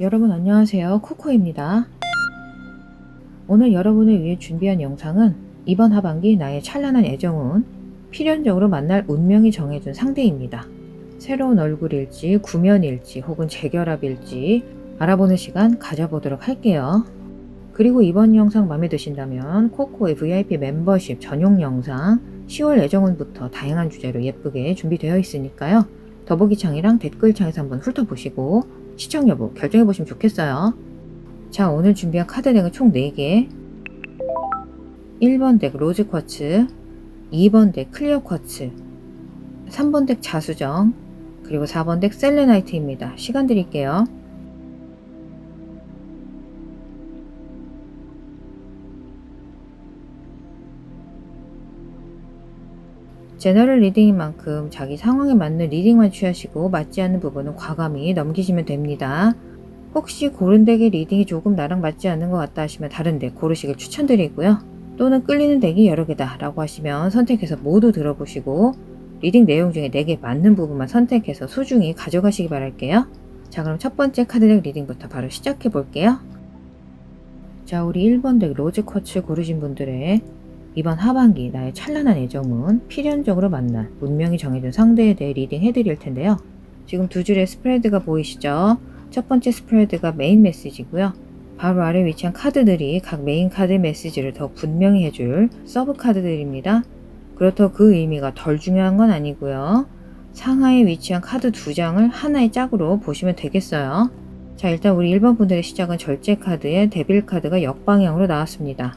여러분 안녕하세요. 코코입니다. 오늘 여러분을 위해 준비한 영상은 이번 하반기 나의 찬란한 애정은 필연적으로 만날 운명이 정해준 상대입니다. 새로운 얼굴일지 구면일지 혹은 재결합일지 알아보는 시간 가져보도록 할게요. 그리고 이번 영상 마음에 드신다면 코코의 VIP 멤버십 전용 영상 10월 애정운부터 다양한 주제로 예쁘게 준비되어 있으니까요. 더보기창이랑 댓글창에서 한번 훑어보시고 시청 여부 결정해보시면 좋겠어요. 자, 오늘 준비한 카드덱은 총 4개. 1번 덱 로즈 쿼츠, 2번 덱 클리어 쿼츠, 3번 덱 자수정, 그리고 4번 덱 셀레나이트입니다. 시간 드릴게요. 제너럴 리딩인 만큼 자기 상황에 맞는 리딩만 취하시고 맞지 않는 부분은 과감히 넘기시면 됩니다. 혹시 고른 덱의 리딩이 조금 나랑 맞지 않는 것 같다 하시면 다른 덱 고르시길 추천드리고요. 또는 끌리는 덱이 여러 개다 라고 하시면 선택해서 모두 들어보시고 리딩 내용 중에 4개 맞는 부분만 선택해서 소중히 가져가시기 바랄게요. 자, 그럼 첫 번째 카드덱 리딩부터 바로 시작해 볼게요. 자, 우리 1번 덱 로즈 쿼츠 고르신 분들의 이번 하반기 나의 찬란한 애정은 필연적으로 만난 운명이 정해준 상대에 대해 리딩 해드릴 텐데요. 지금 두 줄의 스프레드가 보이시죠? 첫 번째 스프레드가 메인 메시지고요. 바로 아래 위치한 카드들이 각 메인 카드의 메시지를 더 분명히 해줄 서브 카드들입니다. 그렇다고 그 의미가 덜 중요한 건 아니고요. 상하에 위치한 카드 2장을 하나의 짝으로 보시면 되겠어요. 자, 일단 우리 1번 분들의 시작은 절제 카드에 데빌 카드가 역방향으로 나왔습니다.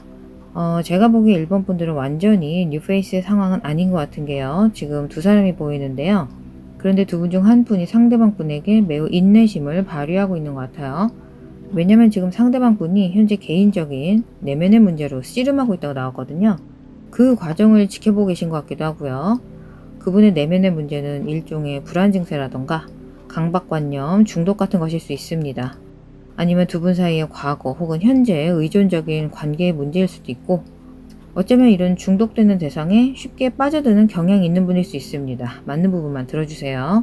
제가 보기에 1번 분들은 완전히 뉴페이스의 상황은 아닌 것 같은 게요. 지금 두 사람이 보이는데요. 그런데 두 분 중 한 분이 상대방 분에게 매우 인내심을 발휘하고 있는 것 같아요. 왜냐면 지금 상대방 분이 현재 개인적인 내면의 문제로 씨름하고 있다고 나왔거든요. 그 과정을 지켜보고 계신 것 같기도 하고요. 그분의 내면의 문제는 일종의 불안 증세라던가 강박관념, 중독 같은 것일 수 있습니다. 아니면 두 분 사이의 과거 혹은 현재의 의존적인 관계의 문제일 수도 있고 어쩌면 이런 중독되는 대상에 쉽게 빠져드는 경향이 있는 분일 수 있습니다. 맞는 부분만 들어주세요.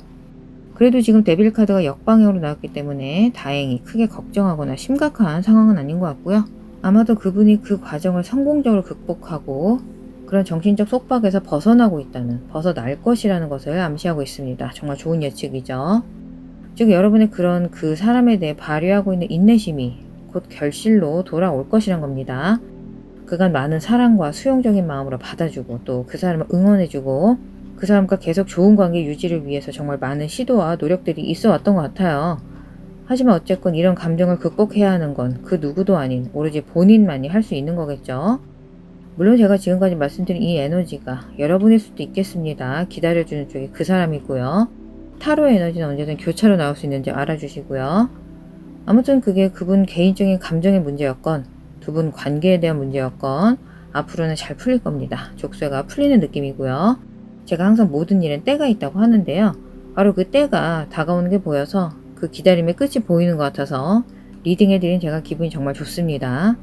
그래도 지금 데빌 카드가 역방향으로 나왔기 때문에 다행히 크게 걱정하거나 심각한 상황은 아닌 것 같고요. 아마도 그분이 그 과정을 성공적으로 극복하고 그런 정신적 속박에서 벗어나고 있다는, 벗어날 것이라는 것을 암시하고 있습니다. 정말 좋은 예측이죠. 즉 여러분의 그런 그 사람에 대해 발휘하고 있는 인내심이 곧 결실로 돌아올 것이란 겁니다. 그간 많은 사랑과 수용적인 마음으로 받아주고 또 그 사람을 응원해주고 그 사람과 계속 좋은 관계 유지를 위해서 정말 많은 시도와 노력들이 있어 왔던 것 같아요. 하지만 어쨌건 이런 감정을 극복해야 하는 건 그 누구도 아닌 오로지 본인만이 할 수 있는 거겠죠. 물론 제가 지금까지 말씀드린 이 에너지가 여러분일 수도 있겠습니다. 기다려주는 쪽이 그 사람이고요. 타로 에너지는 언제든 교차로 나올 수 있는지 알아주시고요. 아무튼 그게 그분 개인적인 감정의 문제였건 두 분 관계에 대한 문제였건 앞으로는 잘 풀릴 겁니다. 족쇄가 풀리는 느낌이고요. 제가 항상 모든 일엔 때가 있다고 하는데요. 바로 그 때가 다가오는 게 보여서 그 기다림의 끝이 보이는 것 같아서 리딩해드린 제가 기분이 정말 좋습니다.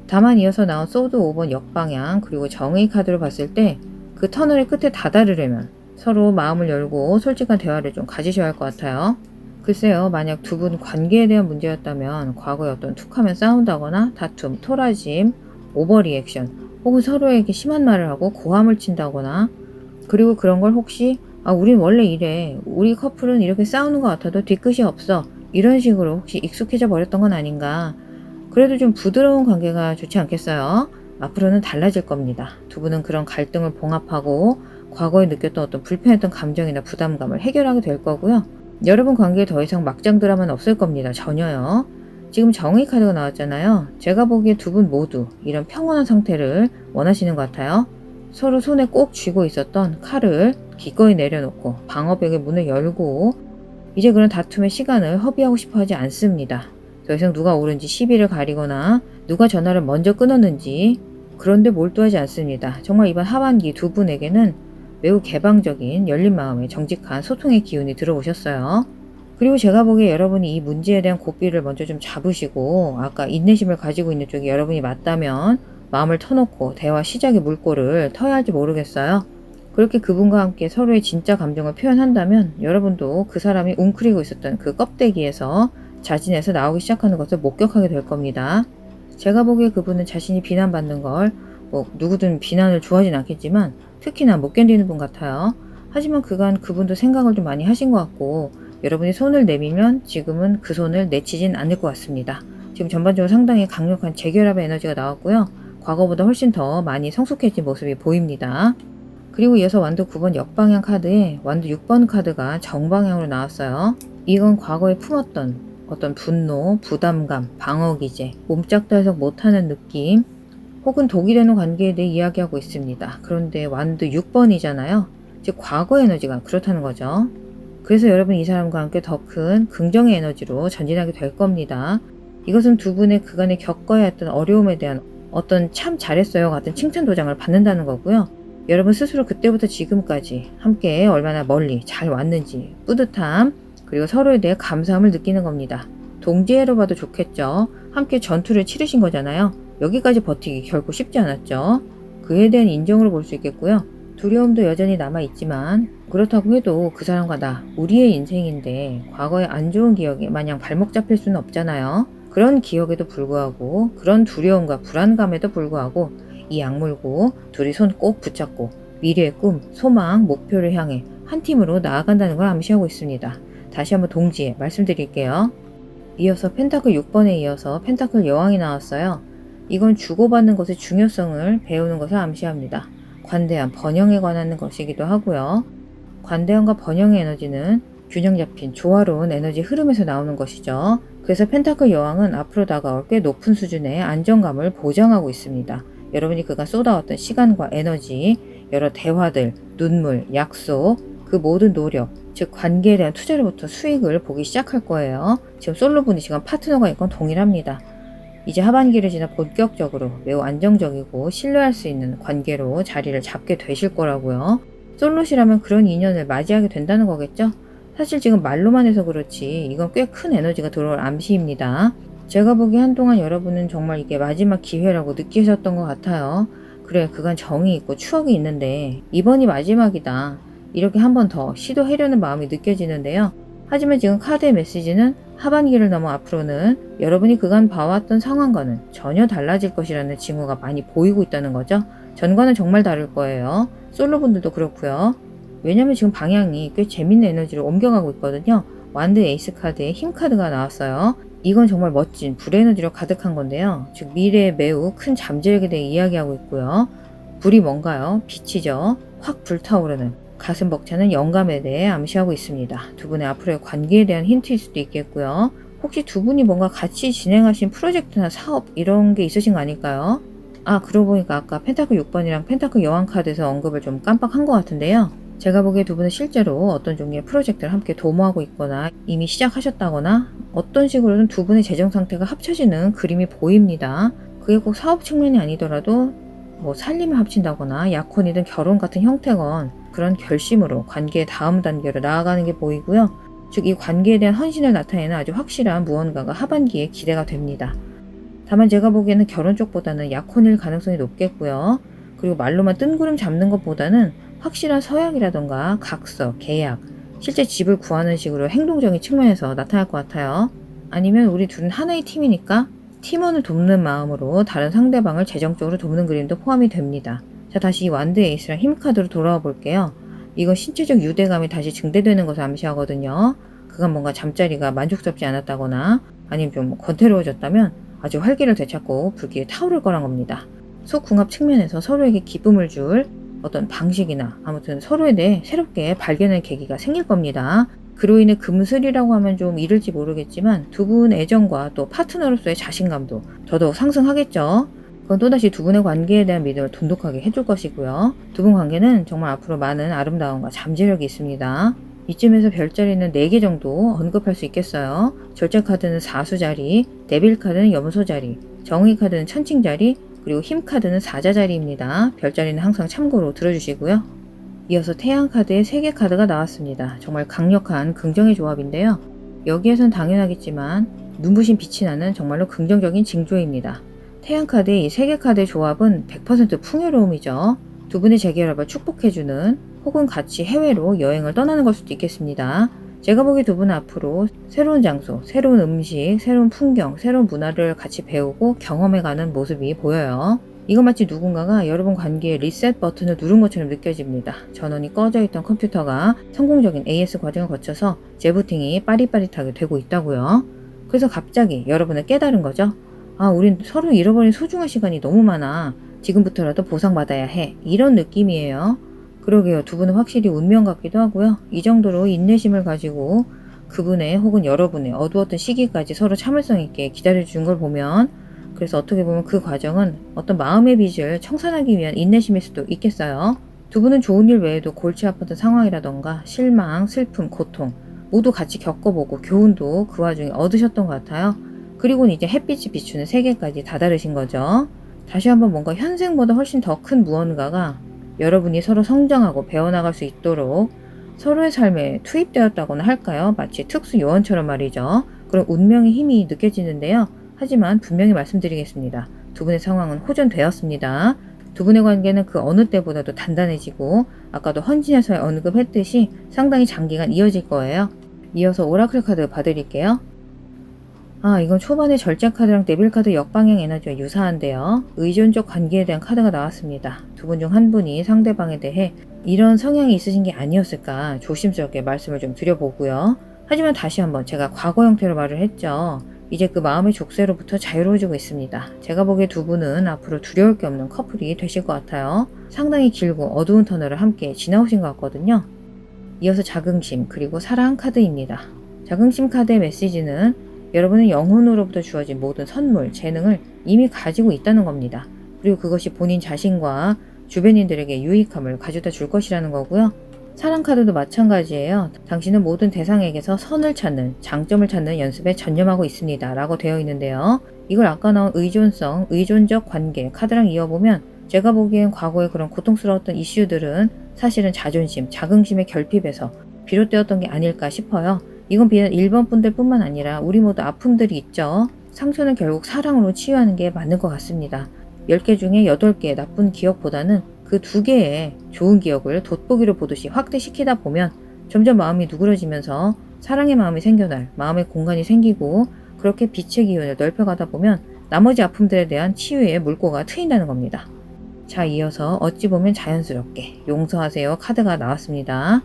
다만 이어서 나온 소드 5번 역방향 그리고 정의 카드로 봤을 때 그 터널의 끝에 다다르려면 서로 마음을 열고 솔직한 대화를 좀 가지셔야 할 것 같아요. 글쎄요, 만약 두 분 관계에 대한 문제였다면 과거에 어떤 툭하면 싸운다거나 다툼, 토라짐, 오버리액션 혹은 서로에게 심한 말을 하고 고함을 친다거나 그리고 그런 걸 혹시 우린 원래 이래, 우리 커플은 이렇게 싸우는 것 같아도 뒤끝이 없어 이런 식으로 혹시 익숙해져 버렸던 건 아닌가. 그래도 좀 부드러운 관계가 좋지 않겠어요? 앞으로는 달라질 겁니다. 두 분은 그런 갈등을 봉합하고 과거에 느꼈던 어떤 불편했던 감정이나 부담감을 해결하게 될 거고요. 여러분 관계에 더 이상 막장 드라마는 없을 겁니다. 전혀요. 지금 정의 카드가 나왔잖아요. 제가 보기에 두 분 모두 이런 평온한 상태를 원하시는 것 같아요. 서로 손에 꼭 쥐고 있었던 칼을 기꺼이 내려놓고 방어벽의 문을 열고 이제 그런 다툼의 시간을 허비하고 싶어 하지 않습니다. 더 이상 누가 옳은지 시비를 가리거나 누가 전화를 먼저 끊었는지 그런데 몰두하지 않습니다. 정말 이번 하반기 두 분에게는 매우 개방적인 열린 마음의 정직한 소통의 기운이 들어오셨어요. 그리고 제가 보기에 여러분이 이 문제에 대한 고삐를 먼저 좀 잡으시고 아까 인내심을 가지고 있는 쪽이 여러분이 맞다면 마음을 터놓고 대화 시작의 물꼬를 터야 할지 모르겠어요. 그렇게 그분과 함께 서로의 진짜 감정을 표현한다면 여러분도 그 사람이 웅크리고 있었던 그 껍데기에서 자진해서 나오기 시작하는 것을 목격하게 될 겁니다. 제가 보기에 그분은 자신이 비난받는 걸 누구든 비난을 좋아하진 않겠지만 특히나 못 견디는 분 같아요. 하지만 그간 그분도 생각을 좀 많이 하신 것 같고 여러분이 손을 내밀면 지금은 그 손을 내치진 않을 것 같습니다. 지금 전반적으로 상당히 강력한 재결합의 에너지가 나왔고요. 과거보다 훨씬 더 많이 성숙해진 모습이 보입니다. 그리고 이어서 완도 9번 역방향 카드에 완도 6번 카드가 정방향으로 나왔어요. 이건 과거에 품었던 어떤 분노, 부담감, 방어기제, 몸짝달싹 못하는 느낌 혹은 독이 되는 관계에 대해 이야기하고 있습니다. 그런데 완도 6번이잖아요. 즉 과거 에너지가 그렇다는 거죠. 그래서 여러분 이 사람과 함께 더 큰 긍정의 에너지로 전진하게 될 겁니다. 이것은 두 분의 그간에 겪어야 했던 어려움에 대한 어떤 참 잘했어요 같은 칭찬 도장을 받는다는 거고요. 여러분 스스로 그때부터 지금까지 함께 얼마나 멀리 잘 왔는지 뿌듯함 그리고 서로에 대해 감사함을 느끼는 겁니다. 동지애로 봐도 좋겠죠. 함께 전투를 치르신 거잖아요. 여기까지 버티기 결코 쉽지 않았죠. 그에 대한 인정으로 볼 수 있겠고요. 두려움도 여전히 남아있지만 그렇다고 해도 그 사람과 나, 우리의 인생인데 과거의 안 좋은 기억에 마냥 발목 잡힐 수는 없잖아요. 그런 기억에도 불구하고 그런 두려움과 불안감에도 불구하고 이 악물고 둘이 손 꼭 붙잡고 미래의 꿈, 소망, 목표를 향해 한 팀으로 나아간다는 걸 암시하고 있습니다. 다시 한번 동지애 말씀드릴게요. 이어서 펜타클 6번에 이어서 펜타클 여왕이 나왔어요. 이건 주고받는 것의 중요성을 배우는 것을 암시합니다. 관대한 번영에 관한 것이기도 하고요. 관대함과 번영의 에너지는 균형 잡힌 조화로운 에너지 흐름에서 나오는 것이죠. 그래서 펜타클 여왕은 앞으로 다가올 꽤 높은 수준의 안정감을 보장하고 있습니다. 여러분이 그간 쏟아왔던 시간과 에너지, 여러 대화들, 눈물, 약속, 그 모든 노력, 즉 관계에 대한 투자로부터 수익을 보기 시작할 거예요. 지금 솔로분이 지금 파트너가 있건 동일합니다. 이제 하반기를 지나 본격적으로 매우 안정적이고 신뢰할 수 있는 관계로 자리를 잡게 되실 거라고요. 솔로시라면 그런 인연을 맞이하게 된다는 거겠죠? 사실 지금 말로만 해서 그렇지 이건 꽤 큰 에너지가 들어올 암시입니다. 제가 보기에 한동안 여러분은 정말 이게 마지막 기회라고 느끼셨던 것 같아요. 그래 그간 정이 있고 추억이 있는데 이번이 마지막이다. 이렇게 한 번 더 시도하려는 마음이 느껴지는데요. 하지만 지금 카드의 메시지는 하반기를 넘어 앞으로는 여러분이 그간 봐왔던 상황과는 전혀 달라질 것이라는 징후가 많이 보이고 있다는 거죠. 전과는 정말 다를 거예요. 솔로분들도 그렇고요. 왜냐면 지금 방향이 꽤 재밌는 에너지로 옮겨가고 있거든요. 완드 에이스 카드에 힘 카드가 나왔어요. 이건 정말 멋진 불의 에너지로 가득한 건데요. 즉 미래에 매우 큰 잠재력에 대해 이야기하고 있고요. 불이 뭔가요? 빛이죠. 확 불타오르는 가슴 벅차는 영감에 대해 암시하고 있습니다. 두 분의 앞으로의 관계에 대한 힌트일 수도 있겠고요. 혹시 두 분이 뭔가 같이 진행하신 프로젝트나 사업 이런 게 있으신 거 아닐까요? 그러고 보니까 아까 펜타클 6번이랑 펜타클 여왕 카드에서 언급을 좀 깜빡한 것 같은데요. 제가 보기에 두 분은 실제로 어떤 종류의 프로젝트를 함께 도모하고 있거나 이미 시작하셨다거나 어떤 식으로든 두 분의 재정 상태가 합쳐지는 그림이 보입니다. 그게 꼭 사업 측면이 아니더라도 살림을 합친다거나 약혼이든 결혼 같은 형태건 그런 결심으로 관계의 다음 단계로 나아가는 게 보이고요. 즉 이 관계에 대한 헌신을 나타내는 아주 확실한 무언가가 하반기에 기대가 됩니다. 다만 제가 보기에는 결혼 쪽보다는 약혼일 가능성이 높겠고요. 그리고 말로만 뜬구름 잡는 것보다는 확실한 서약이라던가 각서, 계약, 실제 집을 구하는 식으로 행동적인 측면에서 나타날 것 같아요. 아니면 우리 둘은 하나의 팀이니까 팀원을 돕는 마음으로 다른 상대방을 재정적으로 돕는 그림도 포함이 됩니다. 자, 다시 이 완드 에이스랑 힘 카드로 돌아와 볼게요. 이건 신체적 유대감이 다시 증대되는 것을 암시하거든요. 그간 뭔가 잠자리가 만족스럽지 않았다거나 아니면 좀 권태로워졌다면 아주 활기를 되찾고 불길에 타오를 거란 겁니다. 속궁합 측면에서 서로에게 기쁨을 줄 어떤 방식이나 아무튼 서로에 대해 새롭게 발견할 계기가 생길 겁니다. 그로 인해 금슬이라고 하면 좀 이를지 모르겠지만 두 분 애정과 또 파트너로서의 자신감도 더더욱 상승하겠죠. 그건 또다시 두 분의 관계에 대한 믿음을 돈독하게 해줄 것이고요. 두 분 관계는 정말 앞으로 많은 아름다움과 잠재력이 있습니다. 이쯤에서 별자리는 4개 정도 언급할 수 있겠어요. 절제 카드는 사수 자리, 데빌 카드는 염소 자리, 정의 카드는 천칭 자리, 그리고 힘 카드는 사자 자리입니다. 별자리는 항상 참고로 들어주시고요. 이어서 태양 카드의 3개 카드가 나왔습니다. 정말 강력한 긍정의 조합인데요. 여기에선 당연하겠지만 눈부신 빛이 나는 정말로 긍정적인 징조입니다. 태양 카드의 이 3개 카드의 조합은 100% 풍요로움이죠. 두 분의 재결합을 축복해주는 혹은 같이 해외로 여행을 떠나는 걸 수도 있겠습니다. 제가 보기 두 분은 앞으로 새로운 장소, 새로운 음식, 새로운 풍경, 새로운 문화를 같이 배우고 경험해가는 모습이 보여요. 이거 마치 누군가가 여러분 관계에 리셋 버튼을 누른 것처럼 느껴집니다. 전원이 꺼져 있던 컴퓨터가 성공적인 AS 과정을 거쳐서 재부팅이 빠릿빠릿하게 되고 있다고요. 그래서 갑자기 여러분은 깨달은 거죠. 아, 우린 서로 잃어버린 소중한 시간이 너무 많아. 지금부터라도 보상받아야 해. 이런 느낌이에요. 그러게요. 두 분은 확실히 운명 같기도 하고요. 이 정도로 인내심을 가지고 그분의 혹은 여러분의 어두웠던 시기까지 서로 참을성 있게 기다려준 걸 보면, 그래서 어떻게 보면 그 과정은 어떤 마음의 빚을 청산하기 위한 인내심일 수도 있겠어요. 두 분은 좋은 일 외에도 골치 아팠던 상황이라던가 실망, 슬픔, 고통 모두 같이 겪어보고 교훈도 그 와중에 얻으셨던 것 같아요. 그리고는 이제 햇빛이 비추는 세계까지 다다르신 거죠. 다시 한번 뭔가 현생보다 훨씬 더 큰 무언가가 여러분이 서로 성장하고 배워나갈 수 있도록 서로의 삶에 투입되었다고나 할까요? 마치 특수 요원처럼 말이죠. 그런 운명의 힘이 느껴지는데요. 하지만 분명히 말씀드리겠습니다. 두 분의 상황은 호전되었습니다. 두 분의 관계는 그 어느 때보다도 단단해지고 아까도 헌진에서 언급했듯이 상당히 장기간 이어질 거예요. 이어서 오라클 카드 봐드릴게요. 이건 초반에 절제 카드랑 데빌 카드 역방향 에너지와 유사한데요. 의존적 관계에 대한 카드가 나왔습니다. 두 분 중 한 분이 상대방에 대해 이런 성향이 있으신 게 아니었을까 조심스럽게 말씀을 좀 드려보고요. 하지만 다시 한번 제가 과거 형태로 말을 했죠. 이제 그 마음의 족쇄로부터 자유로워지고 있습니다. 제가 보기에 두 분은 앞으로 두려울 게 없는 커플이 되실 것 같아요. 상당히 길고 어두운 터널을 함께 지나오신 것 같거든요. 이어서 자긍심 그리고 사랑 카드입니다. 자긍심 카드의 메시지는 여러분은 영혼으로부터 주어진 모든 선물, 재능을 이미 가지고 있다는 겁니다. 그리고 그것이 본인 자신과 주변인들에게 유익함을 가져다 줄 것이라는 거고요. 사랑 카드도 마찬가지예요. 당신은 모든 대상에게서 선을 찾는, 장점을 찾는 연습에 전념하고 있습니다. 라고 되어 있는데요. 이걸 아까 나온 의존성, 의존적 관계 카드랑 이어보면 제가 보기엔 과거의 그런 고통스러웠던 이슈들은 사실은 자존심, 자긍심의 결핍에서 비롯되었던 게 아닐까 싶어요. 이건 비단 1번 분들 뿐만 아니라 우리 모두 아픔들이 있죠. 상처는 결국 사랑으로 치유하는 게 맞는 것 같습니다. 10개 중에 8개의 나쁜 기억보다는 그 2개의 좋은 기억을 돋보기를 보듯이 확대시키다 보면 점점 마음이 누그러지면서 사랑의 마음이 생겨날 마음의 공간이 생기고 그렇게 빛의 기운을 넓혀가다 보면 나머지 아픔들에 대한 치유의 물꼬가 트인다는 겁니다. 자, 이어서 어찌 보면 자연스럽게 용서하세요 카드가 나왔습니다.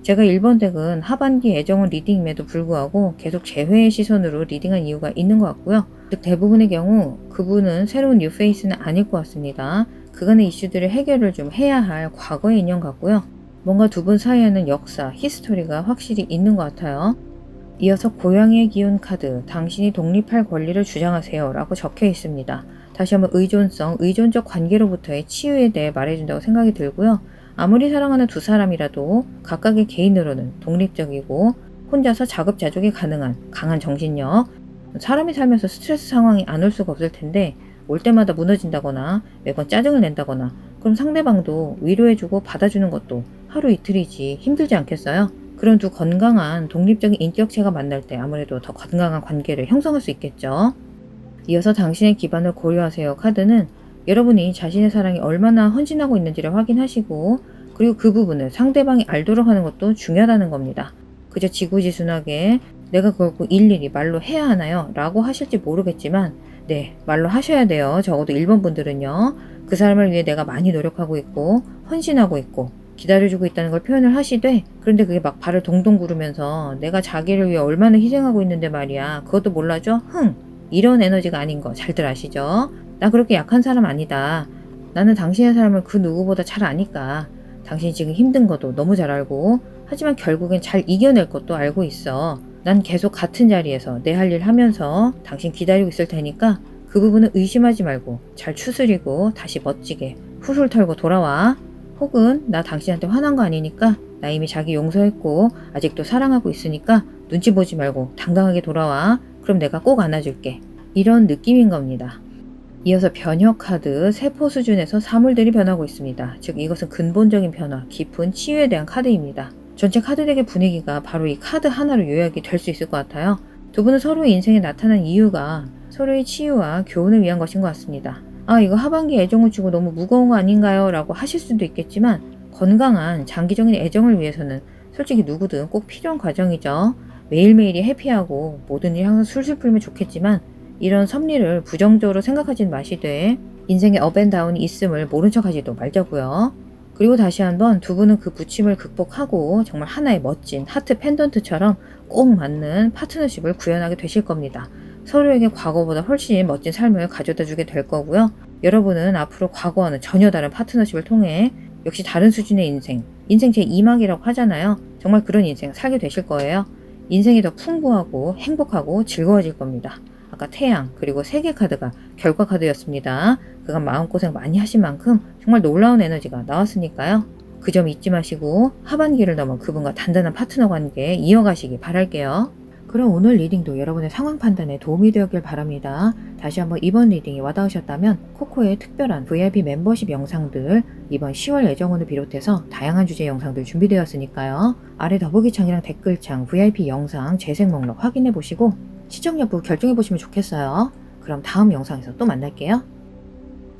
제가 1번 덱은 하반기 애정은 리딩임에도 불구하고 계속 재회의 시선으로 리딩한 이유가 있는 것 같고요. 즉 대부분의 경우 그분은 새로운 뉴페이스는 아닐 것 같습니다. 그간의 이슈들을 해결을 좀 해야 할 과거의 인연 같고요. 뭔가 두 분 사이에는 역사, 히스토리가 확실히 있는 것 같아요. 이어서 고양이의 기운 카드, 당신이 독립할 권리를 주장하세요 라고 적혀 있습니다. 다시 한번 의존성, 의존적 관계로부터의 치유에 대해 말해준다고 생각이 들고요. 아무리 사랑하는 두 사람이라도 각각의 개인으로는 독립적이고 혼자서 자급자족이 가능한 강한 정신력, 사람이 살면서 스트레스 상황이 안 올 수가 없을 텐데 올 때마다 무너진다거나 매번 짜증을 낸다거나 그럼 상대방도 위로해주고 받아주는 것도 하루 이틀이지 힘들지 않겠어요? 그런 두 건강한 독립적인 인격체가 만날 때 아무래도 더 건강한 관계를 형성할 수 있겠죠. 이어서 당신의 기반을 고려하세요 카드는 여러분이 자신의 사랑이 얼마나 헌신하고 있는지를 확인하시고 그리고 그 부분을 상대방이 알도록 하는 것도 중요하다는 겁니다. 그저 지구지순하게 내가 그걸 꼭 일일이 말로 해야 하나요? 라고 하실지 모르겠지만 네, 말로 하셔야 돼요. 적어도 1번 분들은요. 그 사람을 위해 내가 많이 노력하고 있고 헌신하고 있고 기다려주고 있다는 걸 표현을 하시되 그런데 그게 막 발을 동동 구르면서 내가 자기를 위해 얼마나 희생하고 있는데 말이야. 그것도 몰라줘? 이런 에너지가 아닌 거 잘들 아시죠? 나 그렇게 약한 사람 아니다. 나는 당신의 삶을 그 누구보다 잘 아니까. 당신이 지금 힘든 것도 너무 잘 알고 하지만 결국엔 잘 이겨낼 것도 알고 있어. 난 계속 같은 자리에서 내 할 일 하면서 당신 기다리고 있을 테니까 그 부분은 의심하지 말고 잘 추스리고 다시 멋지게 훌훌 털고 돌아와. 혹은 나 당신한테 화난 거 아니니까 나 이미 자기 용서했고 아직도 사랑하고 있으니까 눈치 보지 말고 당당하게 돌아와. 그럼 내가 꼭 안아줄게. 이런 느낌인 겁니다. 이어서 변혁 카드, 세포 수준에서 사물들이 변하고 있습니다. 즉 이것은 근본적인 변화, 깊은 치유에 대한 카드입니다. 전체 카드덱의 분위기가 바로 이 카드 하나로 요약이 될 수 있을 것 같아요. 두 분은 서로의 인생에 나타난 이유가 서로의 치유와 교훈을 위한 것인 것 같습니다. 이거 하반기 애정을 주고 너무 무거운 거 아닌가요? 라고 하실 수도 있겠지만 건강한 장기적인 애정을 위해서는 솔직히 누구든 꼭 필요한 과정이죠. 매일매일이 해피하고 모든 일이 항상 술술 풀면 좋겠지만 이런 섭리를 부정적으로 생각하진 마시되 인생에 업앤다운이 있음을 모른 척하지도 말자고요. 그리고 다시 한번 두 분은 그 부침을 극복하고 정말 하나의 멋진 하트 펜던트처럼 꼭 맞는 파트너십을 구현하게 되실 겁니다. 서로에게 과거보다 훨씬 멋진 삶을 가져다 주게 될 거고요. 여러분은 앞으로 과거와는 전혀 다른 파트너십을 통해 역시 다른 수준의 인생 제2막이라고 하잖아요. 정말 그런 인생 살게 되실 거예요. 인생이 더 풍부하고 행복하고 즐거워질 겁니다. 아까 태양 그리고 세계 카드가 결과 카드였습니다. 그간 마음고생 많이 하신 만큼 정말 놀라운 에너지가 나왔으니까요. 그 점 잊지 마시고 하반기를 넘어 그분과 단단한 파트너 관계 이어가시기 바랄게요. 그럼 오늘 리딩도 여러분의 상황 판단에 도움이 되었길 바랍니다. 다시 한번 이번 리딩이 와닿으셨다면 코코의 특별한 VIP 멤버십 영상들 이번 10월 예정원을 비롯해서 다양한 주제 영상들 준비되었으니까요. 아래 더보기창이랑 댓글창 VIP 영상 재생 목록 확인해 보시고 시청 여부 결정해 보시면 좋겠어요. 그럼 다음 영상에서 또 만날게요.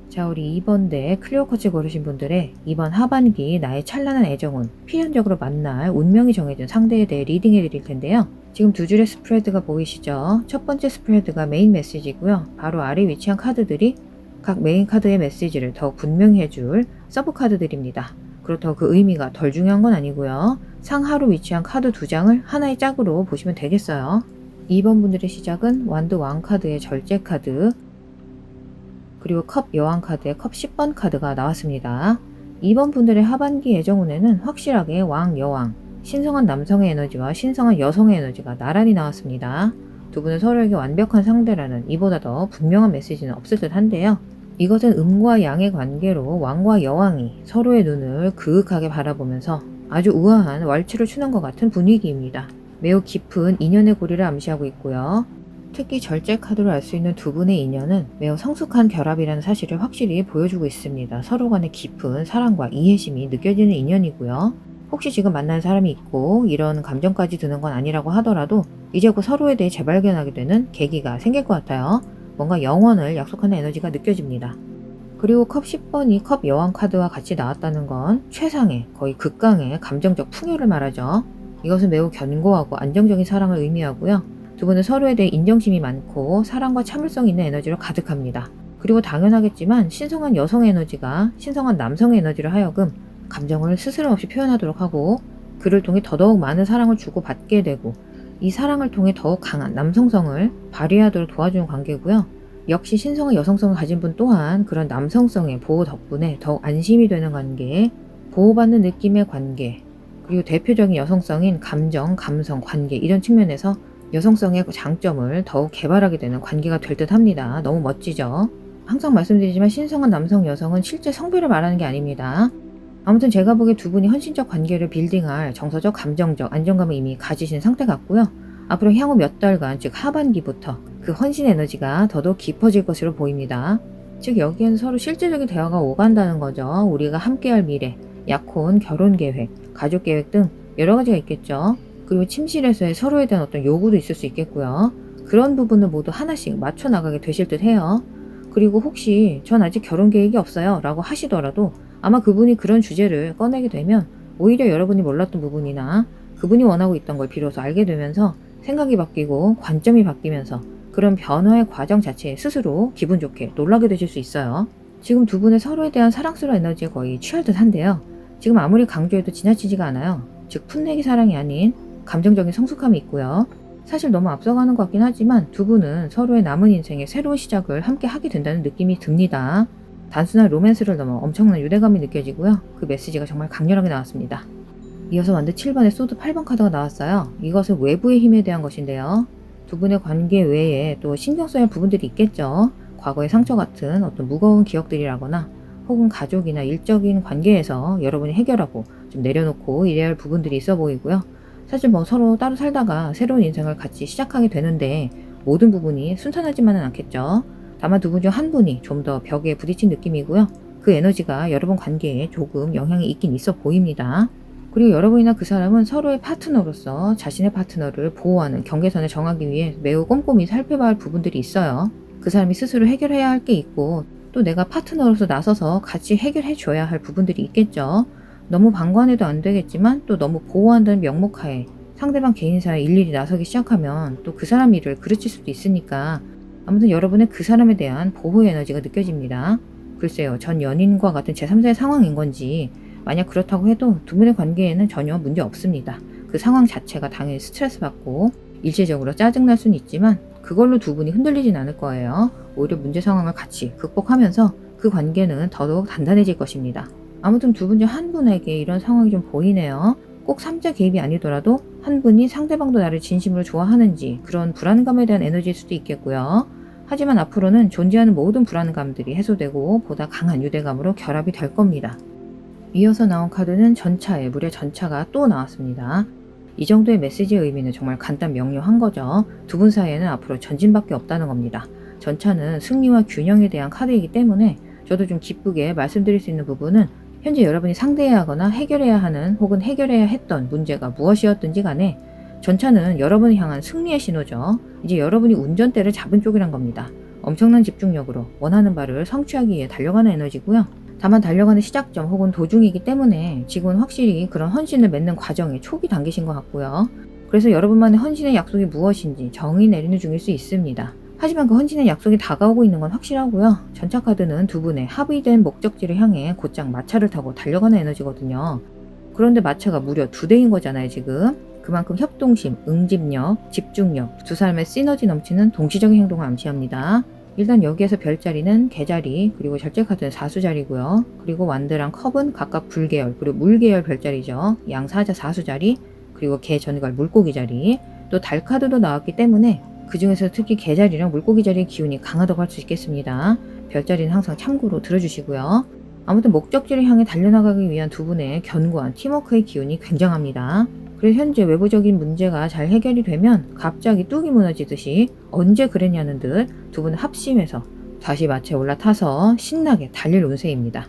자, 우리 2번대 클리어 코치 고르신 분들의 이번 하반기 나의 찬란한 애정운 필연적으로 만날 운명이 정해진 상대에 대해 리딩해 드릴 텐데요. 지금 두 줄의 스프레드가 보이시죠? 첫 번째 스프레드가 메인 메시지고요. 바로 아래 위치한 카드들이 각 메인 카드의 메시지를 더욱 분명히 해줄 서브 카드들입니다. 그렇다고 그 의미가 덜 중요한 건 아니고요. 상하로 위치한 카드 두 장을 하나의 짝으로 보시면 되겠어요. 2번 분들의 시작은 완드 왕 카드의 절제 카드, 그리고 컵 여왕 카드의 컵 10번 카드가 나왔습니다. 2번 분들의 하반기 애정운에는 확실하게 왕, 여왕, 신성한 남성의 에너지와 신성한 여성의 에너지가 나란히 나왔습니다. 두 분은 서로에게 완벽한 상대라는 이보다 더 분명한 메시지는 없을 듯 한데요. 이것은 음과 양의 관계로 왕과 여왕이 서로의 눈을 그윽하게 바라보면서 아주 우아한 왈츠를 추는 것 같은 분위기입니다. 매우 깊은 인연의 고리를 암시하고 있고요. 특히 절제 카드로 알 수 있는 두 분의 인연은 매우 성숙한 결합이라는 사실을 확실히 보여주고 있습니다. 서로 간의 깊은 사랑과 이해심이 느껴지는 인연이고요. 혹시 지금 만난 사람이 있고 이런 감정까지 드는 건 아니라고 하더라도 이제 곧 서로에 대해 재발견하게 되는 계기가 생길 것 같아요. 뭔가 영원을 약속하는 에너지가 느껴집니다. 그리고 컵 10번이 컵 여왕 카드와 같이 나왔다는 건 최상의 거의 극강의 감정적 풍요를 말하죠. 이것은 매우 견고하고 안정적인 사랑을 의미하고요. 두 분은 서로에 대해 인정심이 많고 사랑과 참을성 있는 에너지로 가득합니다. 그리고 당연하겠지만 신성한 여성의 에너지가 신성한 남성의 에너지로 하여금 감정을 스스럼 없이 표현하도록 하고 그를 통해 더더욱 많은 사랑을 주고받게 되고 이 사랑을 통해 더욱 강한 남성성을 발휘하도록 도와주는 관계고요. 역시 신성한 여성성을 가진 분 또한 그런 남성성의 보호 덕분에 더욱 안심이 되는 관계, 보호받는 느낌의 관계, 그리고 대표적인 여성성인 감정, 감성, 관계 이런 측면에서 여성성의 장점을 더욱 개발하게 되는 관계가 될 듯 합니다. 너무 멋지죠? 항상 말씀드리지만 신성한 남성, 여성은 실제 성별을 말하는 게 아닙니다. 아무튼 제가 보기에 두 분이 헌신적 관계를 빌딩할 정서적, 감정적 안정감을 이미 가지신 상태 같고요. 앞으로 향후 몇 달간, 즉 하반기부터 그 헌신 에너지가 더더욱 깊어질 것으로 보입니다. 즉 여기에는 서로 실질적인 대화가 오간다는 거죠. 우리가 함께할 미래, 약혼, 결혼 계획, 가족 계획 등 여러 가지가 있겠죠. 그리고 침실에서의 서로에 대한 어떤 요구도 있을 수 있겠고요. 그런 부분을 모두 하나씩 맞춰 나가게 되실 듯 해요. 그리고 혹시 전 아직 결혼 계획이 없어요 라고 하시더라도 아마 그분이 그런 주제를 꺼내게 되면 오히려 여러분이 몰랐던 부분이나 그분이 원하고 있던 걸 비로소 알게 되면서 생각이 바뀌고 관점이 바뀌면서 그런 변화의 과정 자체에 스스로 기분 좋게 놀라게 되실 수 있어요. 지금 두 분의 서로에 대한 사랑스러운 에너지에 거의 취할 듯 한데요. 지금 아무리 강조해도 지나치지가 않아요. 즉 풋내기 사랑이 아닌 감정적인 성숙함이 있고요. 사실 너무 앞서가는 것 같긴 하지만 두 분은 서로의 남은 인생의 새로운 시작을 함께 하게 된다는 느낌이 듭니다. 단순한 로맨스를 넘어 엄청난 유대감이 느껴지고요. 그 메시지가 정말 강렬하게 나왔습니다. 이어서 완드 7번에 소드 8번 카드가 나왔어요. 이것은 외부의 힘에 대한 것인데요. 두 분의 관계 외에 또 신경 써야 할 부분들이 있겠죠. 과거의 상처 같은 어떤 무거운 기억들이라거나 혹은 가족이나 일적인 관계에서 여러분이 해결하고 좀 내려놓고 이래야 할 부분들이 있어 보이고요. 사실 뭐 서로 따로 살다가 새로운 인생을 같이 시작하게 되는데 모든 부분이 순탄하지만은 않겠죠. 다만 두 분 중 한 분이 좀 더 벽에 부딪힌 느낌이고요. 그 에너지가 여러분 관계에 조금 영향이 있긴 있어 보입니다. 그리고 여러분이나 그 사람은 서로의 파트너로서 자신의 파트너를 보호하는 경계선을 정하기 위해 매우 꼼꼼히 살펴봐야 할 부분들이 있어요. 그 사람이 스스로 해결해야 할 게 있고 또 내가 파트너로서 나서서 같이 해결해 줘야 할 부분들이 있겠죠. 너무 방관해도 안 되겠지만 또 너무 보호한다는 명목하에 상대방 개인사에 일일이 나서기 시작하면 또 그 사람 일을 그르칠 수도 있으니까 아무튼 여러분의 그 사람에 대한 보호 에너지가 느껴집니다. 글쎄요, 전 연인과 같은 제3자의 상황인 건지 만약 그렇다고 해도 두 분의 관계에는 전혀 문제 없습니다. 그 상황 자체가 당연히 스트레스 받고 일시적으로 짜증날 수는 있지만 그걸로 두 분이 흔들리진 않을 거예요. 오히려 문제 상황을 같이 극복하면서 그 관계는 더더욱 단단해질 것입니다. 아무튼 두 분 중 한 분에게 이런 상황이 좀 보이네요. 꼭 3자 개입이 아니더라도 한 분이 상대방도 나를 진심으로 좋아하는지 그런 불안감에 대한 에너지일 수도 있겠고요. 하지만 앞으로는 존재하는 모든 불안감들이 해소되고 보다 강한 유대감으로 결합이 될 겁니다. 이어서 나온 카드는 전차에 무려 전차가 또 나왔습니다. 이 정도의 메시지의 의미는 정말 간단 명료한 거죠. 두 분 사이에는 앞으로 전진밖에 없다는 겁니다. 전차는 승리와 균형에 대한 카드이기 때문에 저도 좀 기쁘게 말씀드릴 수 있는 부분은 현재 여러분이 상대해야 하거나 해결해야 하는 혹은 해결해야 했던 문제가 무엇이었든지 간에 전차는 여러분을 향한 승리의 신호죠. 이제 여러분이 운전대를 잡은 쪽이란 겁니다. 엄청난 집중력으로 원하는 바를 성취하기 위해 달려가는 에너지고요. 다만 달려가는 시작점 혹은 도중이기 때문에 지금은 확실히 그런 헌신을 맺는 과정에 초기 단계신 것 같고요. 그래서 여러분만의 헌신의 약속이 무엇인지 정의 내리는 중일 수 있습니다. 하지만 그 헌신의 약속이 다가오고 있는 건 확실하고요. 전차 카드는 두 분의 합의된 목적지를 향해 곧장 마차를 타고 달려가는 에너지거든요. 그런데 마차가 무려 2대인 거잖아요, 지금. 그만큼 협동심, 응집력, 집중력, 두 사람의 시너지 넘치는 동시적인 행동을 암시합니다. 일단 여기에서 별자리는 개자리, 그리고 절제 카드는 사수자리고요. 그리고 완드랑 컵은 각각 불계열, 그리고 물계열 별자리죠. 양사자 사수자리, 그리고 개 전갈 물고기 자리. 또 달 카드도 나왔기 때문에 그 중에서 특히 개자리랑 물고기 자리의 기운이 강하다고 할 수 있겠습니다. 별자리는 항상 참고로 들어주시고요. 아무튼 목적지를 향해 달려나가기 위한 두 분의 견고한 팀워크의 기운이 굉장합니다. 그래서 현재 외부적인 문제가 잘 해결이 되면 갑자기 뚝이 무너지듯이 언제 그랬냐는 듯 두 분은 합심해서 다시 마차에 올라타서 신나게 달릴 운세입니다.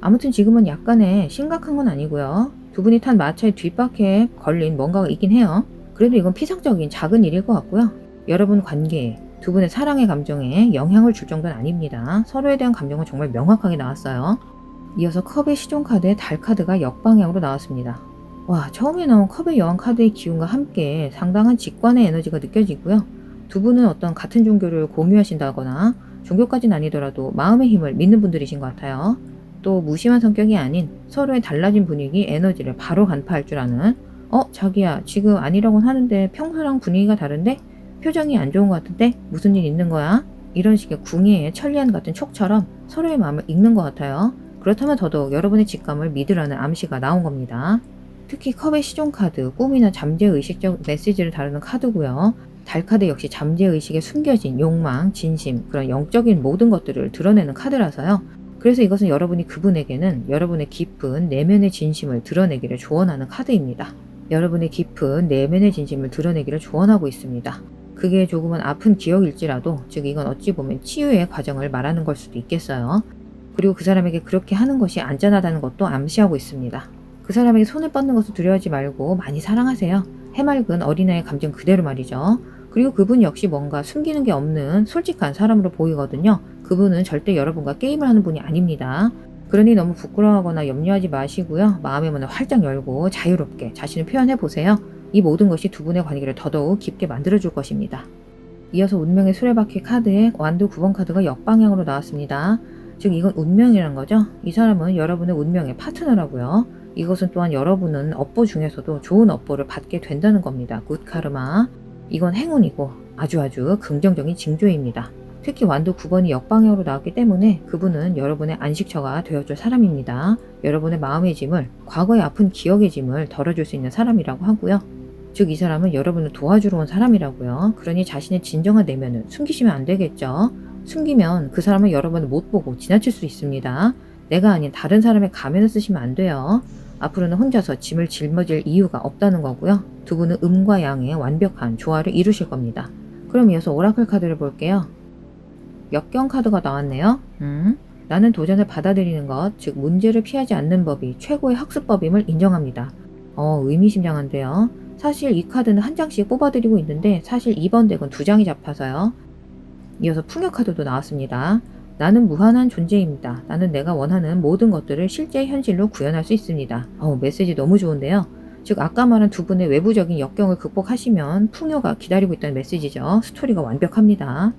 아무튼 지금은 약간의 심각한 건 아니고요. 두 분이 탄 마차의 뒷바퀴에 걸린 뭔가가 있긴 해요. 그래도 이건 피상적인 작은 일일 것 같고요. 여러분 관계에 두 분의 사랑의 감정에 영향을 줄 정도는 아닙니다. 서로에 대한 감정은 정말 명확하게 나왔어요. 이어서 컵의 시종 카드에 달 카드가 역방향으로 나왔습니다. 와, 처음에 나온 컵의 여왕 카드의 기운과 함께 상당한 직관의 에너지가 느껴지고요. 두 분은 어떤 같은 종교를 공유하신다거나 종교까지는 아니더라도 마음의 힘을 믿는 분들이신 것 같아요. 또 무심한 성격이 아닌 서로의 달라진 분위기, 에너지를 바로 간파할 줄 아는 자기야 지금 아니라고는 하는데 평소랑 분위기가 다른데? 표정이 안 좋은 것 같은데? 무슨 일 있는 거야? 이런 식의 궁예의 천리안 같은 촉처럼 서로의 마음을 읽는 것 같아요. 그렇다면 더더욱 여러분의 직감을 믿으라는 암시가 나온 겁니다. 특히 컵의 시종 카드, 꿈이나 잠재의식적 메시지를 다루는 카드고요. 달 카드 역시 잠재의식에 숨겨진 욕망, 진심, 그런 영적인 모든 것들을 드러내는 카드라서요. 그래서 이것은 여러분이 그분에게는 여러분의 깊은 내면의 진심을 드러내기를 조언하는 카드입니다. 여러분의 깊은 내면의 진심을 드러내기를 조언하고 있습니다. 그게 조금은 아픈 기억일지라도, 즉 이건 어찌 보면 치유의 과정을 말하는 걸 수도 있겠어요. 그리고 그 사람에게 그렇게 하는 것이 안전하다는 것도 암시하고 있습니다. 그 사람에게 손을 뻗는 것을 두려워하지 말고 많이 사랑하세요. 해맑은 어린아이의 감정 그대로 말이죠. 그리고 그분 역시 뭔가 숨기는 게 없는 솔직한 사람으로 보이거든요. 그분은 절대 여러분과 게임을 하는 분이 아닙니다. 그러니 너무 부끄러워하거나 염려하지 마시고요. 마음의 문을 활짝 열고 자유롭게 자신을 표현해 보세요. 이 모든 것이 두 분의 관계를 더더욱 깊게 만들어줄 것입니다. 이어서 운명의 수레바퀴 카드에 완두 9번 카드가 역방향으로 나왔습니다. 즉 이건 운명이라는 거죠. 이 사람은 여러분의 운명의 파트너라고요. 이것은 또한 여러분은 업보 중에서도 좋은 업보를 받게 된다는 겁니다. 굿 카르마. 이건 행운이고 아주 긍정적인 징조입니다. 특히 완두 9번이 역방향으로 나왔기 때문에 그분은 여러분의 안식처가 되어줄 사람입니다. 여러분의 마음의 짐을, 과거의 아픈 기억의 짐을 덜어줄 수 있는 사람이라고 하고요. 즉 이 사람은 여러분을 도와주러 온 사람이라고요. 그러니 자신의 진정한 내면을 숨기시면 안 되겠죠. 숨기면 그 사람은 여러분을 못 보고 지나칠 수 있습니다. 내가 아닌 다른 사람의 가면을 쓰시면 안 돼요. 앞으로는 혼자서 짐을 짊어질 이유가 없다는 거고요. 두 분은 음과 양의 완벽한 조화를 이루실 겁니다. 그럼 이어서 오라클 카드를 볼게요. 역경 카드가 나왔네요. 나는 도전을 받아들이는 것, 즉 문제를 피하지 않는 법이 최고의 학습법임을 인정합니다. 의미심장한데요. 사실 이 카드는 한 장씩 뽑아드리고 있는데 사실 이번 덱은 2장이 잡혀서요. 이어서 풍요 카드도 나왔습니다. 나는 무한한 존재입니다. 나는 내가 원하는 모든 것들을 실제 현실로 구현할 수 있습니다. 메시지 너무 좋은데요. 즉 아까 말한 두 분의 외부적인 역경을 극복하시면 풍요가 기다리고 있다는 메시지죠. 스토리가 완벽합니다.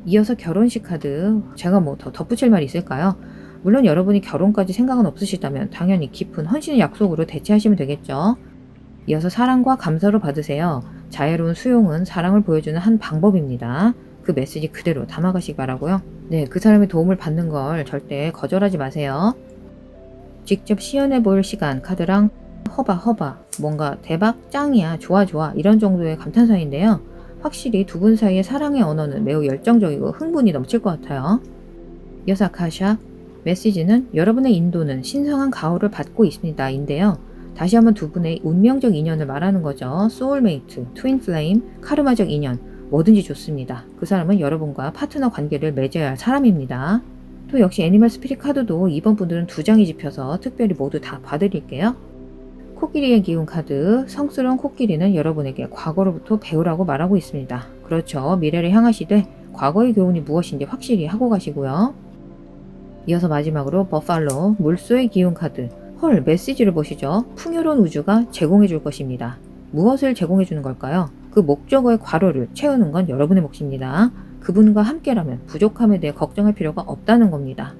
이어서 결혼식 카드, 제가 뭐 더 덧붙일 말이 있을까요? 물론 여러분이 결혼까지 생각은 없으시다면 당연히 깊은 헌신의 약속으로 대체하시면 되겠죠. 이어서 사랑과 감사로 받으세요. 자애로운 수용은 사랑을 보여주는 한 방법입니다. 그 메시지 그대로 담아가시기 바라고요. 네, 그 사람의 도움을 받는 걸 절대 거절하지 마세요. 직접 시연해 볼 시간 카드랑 허바 뭔가 대박 짱이야 좋아 이런 정도의 감탄사인데요. 확실히 두 분 사이의 사랑의 언어는 매우 열정적이고 흥분이 넘칠 것 같아요. 이어서 아카샤 메시지는 여러분의 인도는 신성한 가호를 받고 있습니다 인데요. 다시 한번 두 분의 운명적 인연을 말하는 거죠. 소울메이트, 트윈 플레임, 카르마적 인연 뭐든지 좋습니다. 그 사람은 여러분과 파트너 관계를 맺어야 할 사람입니다. 또 역시 애니멀 스피릿 카드도 이번 분들은 2장이 집혀서 특별히 모두 다 봐드릴게요. 코끼리의 기운 카드, 성스러운 코끼리는 여러분에게 과거로부터 배우라고 말하고 있습니다. 그렇죠. 미래를 향하시되 과거의 교훈이 무엇인지 확실히 하고 가시고요. 이어서 마지막으로 버팔로, 물소의 기운 카드. 헐, 메시지를 보시죠. 풍요로운 우주가 제공해 줄 것입니다. 무엇을 제공해 주는 걸까요? 그 목적어의 괄호를 채우는 건 여러분의 몫입니다. 그분과 함께라면 부족함에 대해 걱정할 필요가 없다는 겁니다.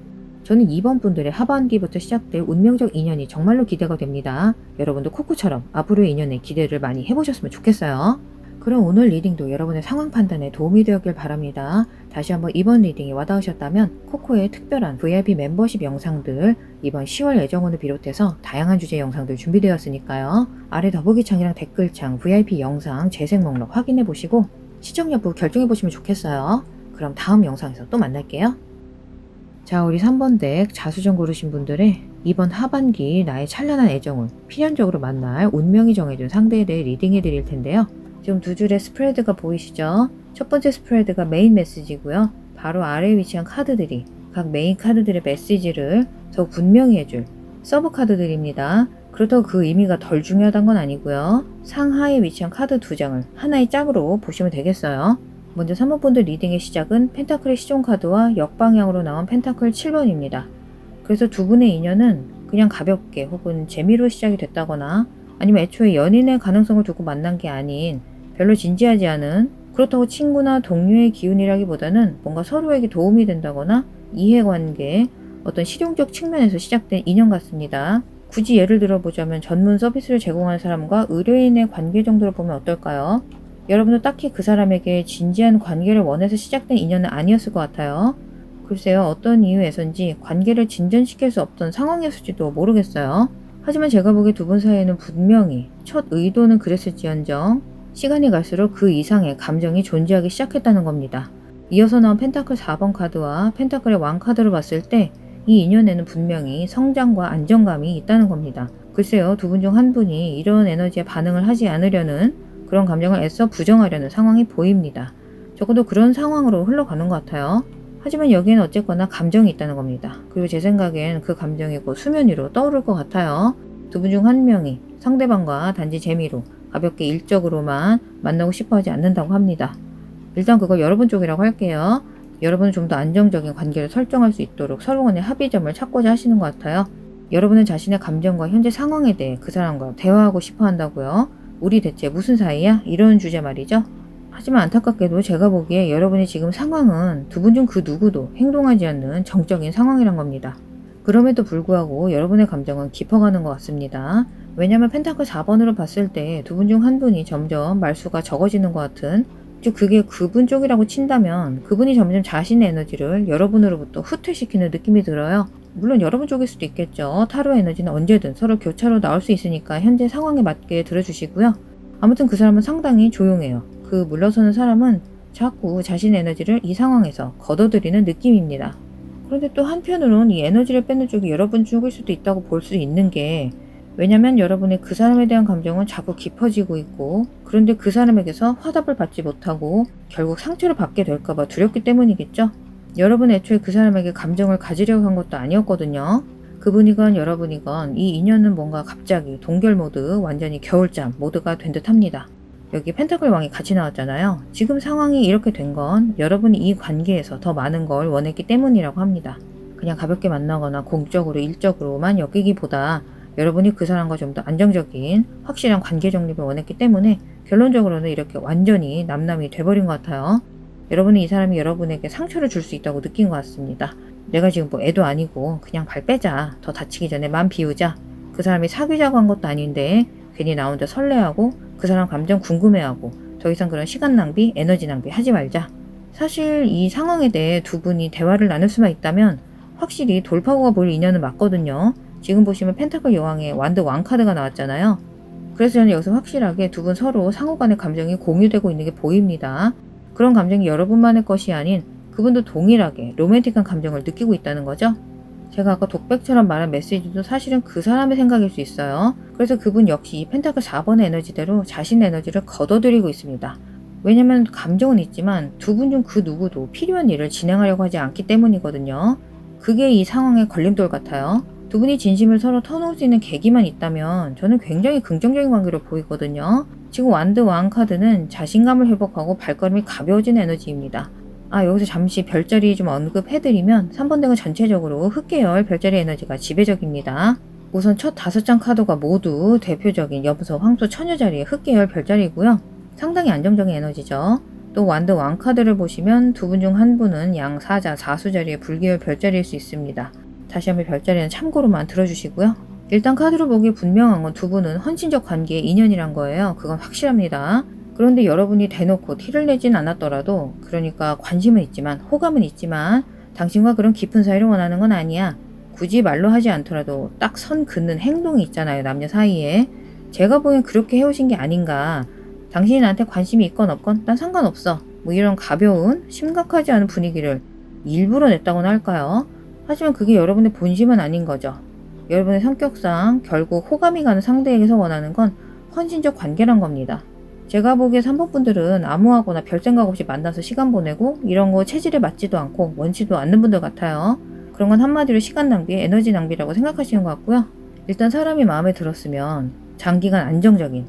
저는 이번 분들의 하반기부터 시작될 운명적 인연이 정말로 기대가 됩니다. 여러분도 코코처럼 앞으로의 인연에 기대를 많이 해보셨으면 좋겠어요. 그럼 오늘 리딩도 여러분의 상황 판단에 도움이 되었길 바랍니다. 다시 한번 이번 리딩이 와닿으셨다면 코코의 특별한 VIP 멤버십 영상들 이번 10월 예정원을 비롯해서 다양한 주제 영상들 준비되었으니까요. 아래 더보기창이랑 댓글창 VIP 영상 재생 목록 확인해 보시고 시청 여부 결정해 보시면 좋겠어요. 그럼 다음 영상에서 또 만날게요. 자, 우리 3번 덱 자수정 고르신 분들의 이번 하반기 나의 찬란한 애정을 필연적으로 만날 운명이 정해준 상대에 대해 리딩해 드릴 텐데요. 지금 두 줄의 스프레드가 보이시죠? 첫 번째 스프레드가 메인 메시지고요. 바로 아래에 위치한 카드들이 각 메인 카드들의 메시지를 더욱 분명히 해줄 서브 카드들입니다. 그렇다고 그 의미가 덜 중요하다는 건 아니고요. 상하에 위치한 카드 2장을 하나의 짝으로 보시면 되겠어요. 먼저 3번 분들 리딩의 시작은 펜타클의 시종 카드와 역방향으로 나온 펜타클 7번입니다. 그래서 두 분의 인연은 그냥 가볍게 혹은 재미로 시작이 됐다거나 아니면 애초에 연인의 가능성을 두고 만난 게 아닌 별로 진지하지 않은 그렇다고 친구나 동료의 기운이라기보다는 뭔가 서로에게 도움이 된다거나 이해관계, 어떤 실용적 측면에서 시작된 인연 같습니다. 굳이 예를 들어보자면 전문 서비스를 제공하는 사람과 의뢰인의 관계 정도로 보면 어떨까요? 여러분도 딱히 그 사람에게 진지한 관계를 원해서 시작된 인연은 아니었을 것 같아요. 글쎄요, 어떤 이유에선지 관계를 진전시킬 수 없던 상황이었을지도 모르겠어요. 하지만 제가 보기에 두 분 사이에는 분명히 첫 의도는 그랬을지언정 시간이 갈수록 그 이상의 감정이 존재하기 시작했다는 겁니다. 이어서 나온 펜타클 4번 카드와 펜타클의 왕 카드를 봤을 때 이 인연에는 분명히 성장과 안정감이 있다는 겁니다. 글쎄요, 두 분 중 한 분이 이런 에너지에 반응을 하지 않으려는 그런 감정을 애써 부정하려는 상황이 보입니다. 적어도 그런 상황으로 흘러가는 것 같아요. 하지만 여기에는 어쨌거나 감정이 있다는 겁니다. 그리고 제 생각엔 그 감정이 곧 수면 위로 떠오를 것 같아요. 두 분 중 한 명이 상대방과 단지 재미로 가볍게 일적으로만 만나고 싶어 하지 않는다고 합니다. 일단 그걸 여러분 쪽이라고 할게요. 여러분은 좀 더 안정적인 관계를 설정할 수 있도록 서로 간의 합의점을 찾고자 하시는 것 같아요. 여러분은 자신의 감정과 현재 상황에 대해 그 사람과 대화하고 싶어 한다고요. 우리 대체 무슨 사이야? 이런 주제 말이죠. 하지만 안타깝게도 제가 보기에 여러분의 지금 상황은 두 분 중 그 누구도 행동하지 않는 정적인 상황이란 겁니다. 그럼에도 불구하고 여러분의 감정은 깊어가는 것 같습니다. 왜냐하면 펜타클 4번으로 봤을 때 두 분 중 한 분이 점점 말수가 적어지는 것 같은, 즉 그게 그분 쪽이라고 친다면 그분이 점점 자신의 에너지를 여러분으로부터 후퇴시키는 느낌이 들어요. 물론 여러분 쪽일 수도 있겠죠. 타로 에너지는 언제든 서로 교차로 나올 수 있으니까 현재 상황에 맞게 들어주시고요. 아무튼 그 사람은 상당히 조용해요. 그 물러서는 사람은 자꾸 자신의 에너지를 이 상황에서 걷어들이는 느낌입니다. 그런데 또 한편으론 이 에너지를 뺏는 쪽이 여러분 쪽일 수도 있다고 볼 수 있는 게, 왜냐면 여러분의 그 사람에 대한 감정은 자꾸 깊어지고 있고, 그런데 그 사람에게서 화답을 받지 못하고 결국 상처를 받게 될까봐 두렵기 때문이겠죠. 여러분 애초에 그 사람에게 감정을 가지려고 한 것도 아니었거든요. 그분이건 여러분이건 이 인연은 뭔가 갑자기 동결 모드, 완전히 겨울잠 모드가 된 듯 합니다. 여기 펜타클 왕이 같이 나왔잖아요. 지금 상황이 이렇게 된 건 여러분이 이 관계에서 더 많은 걸 원했기 때문이라고 합니다. 그냥 가볍게 만나거나 공적으로 일적으로만 엮이기보다 여러분이 그 사람과 좀 더 안정적인 확실한 관계 정립을 원했기 때문에 결론적으로는 이렇게 완전히 남남이 돼버린 것 같아요. 여러분은 이 사람이 여러분에게 상처를 줄 수 있다고 느낀 것 같습니다. 내가 지금 뭐 애도 아니고 그냥 발 빼자. 더 다치기 전에 맘 비우자. 그 사람이 사귀자고 한 것도 아닌데 괜히 나 혼자 설레하고 그 사람 감정 궁금해하고 더 이상 그런 시간 낭비, 에너지 낭비 하지 말자. 사실 이 상황에 대해 두 분이 대화를 나눌 수만 있다면 확실히 돌파구가 보일 인연은 맞거든요. 지금 보시면 펜타클 여왕의 완드 왕카드가 나왔잖아요. 그래서 저는 여기서 확실하게 두 분 서로 상호간의 감정이 공유되고 있는 게 보입니다. 그런 감정이 여러분만의 것이 아닌 그분도 동일하게 로맨틱한 감정을 느끼고 있다는 거죠. 제가 아까 독백처럼 말한 메시지도 사실은 그 사람의 생각일 수 있어요. 그래서 그분 역시 이 펜타클 4번의 에너지대로 자신의 에너지를 걷어들이고 있습니다. 왜냐면 감정은 있지만 두 분 중 그 누구도 필요한 일을 진행하려고 하지 않기 때문이거든요. 그게 이 상황의 걸림돌 같아요. 두 분이 진심을 서로 터놓을 수 있는 계기만 있다면 저는 굉장히 긍정적인 관계로 보이거든요. 지금 완드 왕 카드는 자신감을 회복하고 발걸음이 가벼워진 에너지입니다. 여기서 잠시 별자리 좀 언급해드리면 3번 덱은 전체적으로 흑계열 별자리 에너지가 지배적입니다. 우선 첫 5장 카드가 모두 대표적인 염소, 황소, 처녀 자리의 흑계열 별자리고요. 상당히 안정적인 에너지죠. 또 완드 왕 카드를 보시면 두 분 중 한 분은 양, 사자, 사수 자리의 불계열 별자리일 수 있습니다. 다시 한번 별자리는 참고로만 들어주시고요. 일단 카드로 보기 분명한 건 두 분은 헌신적 관계의 인연이란 거예요. 그건 확실합니다. 그런데 여러분이 대놓고 티를 내진 않았더라도 그러니까 관심은 있지만 호감은 있지만 당신과 그런 깊은 사이를 원하는 건 아니야. 굳이 말로 하지 않더라도 딱 선 긋는 행동이 있잖아요. 남녀 사이에. 제가 보기엔 그렇게 해오신 게 아닌가. 당신이 나한테 관심이 있건 없건 난 상관없어. 뭐 이런 가벼운 심각하지 않은 분위기를 일부러 냈다고나 할까요? 하지만 그게 여러분의 본심은 아닌 거죠. 여러분의 성격상 결국 호감이 가는 상대에게서 원하는 건 헌신적 관계란 겁니다. 제가 보기에 3번 분들은 아무하거나 별 생각 없이 만나서 시간 보내고 이런 거 체질에 맞지도 않고 원치도 않는 분들 같아요. 그런 건 한마디로 시간 낭비, 에너지 낭비라고 생각하시는 것 같고요. 일단 사람이 마음에 들었으면 장기간 안정적인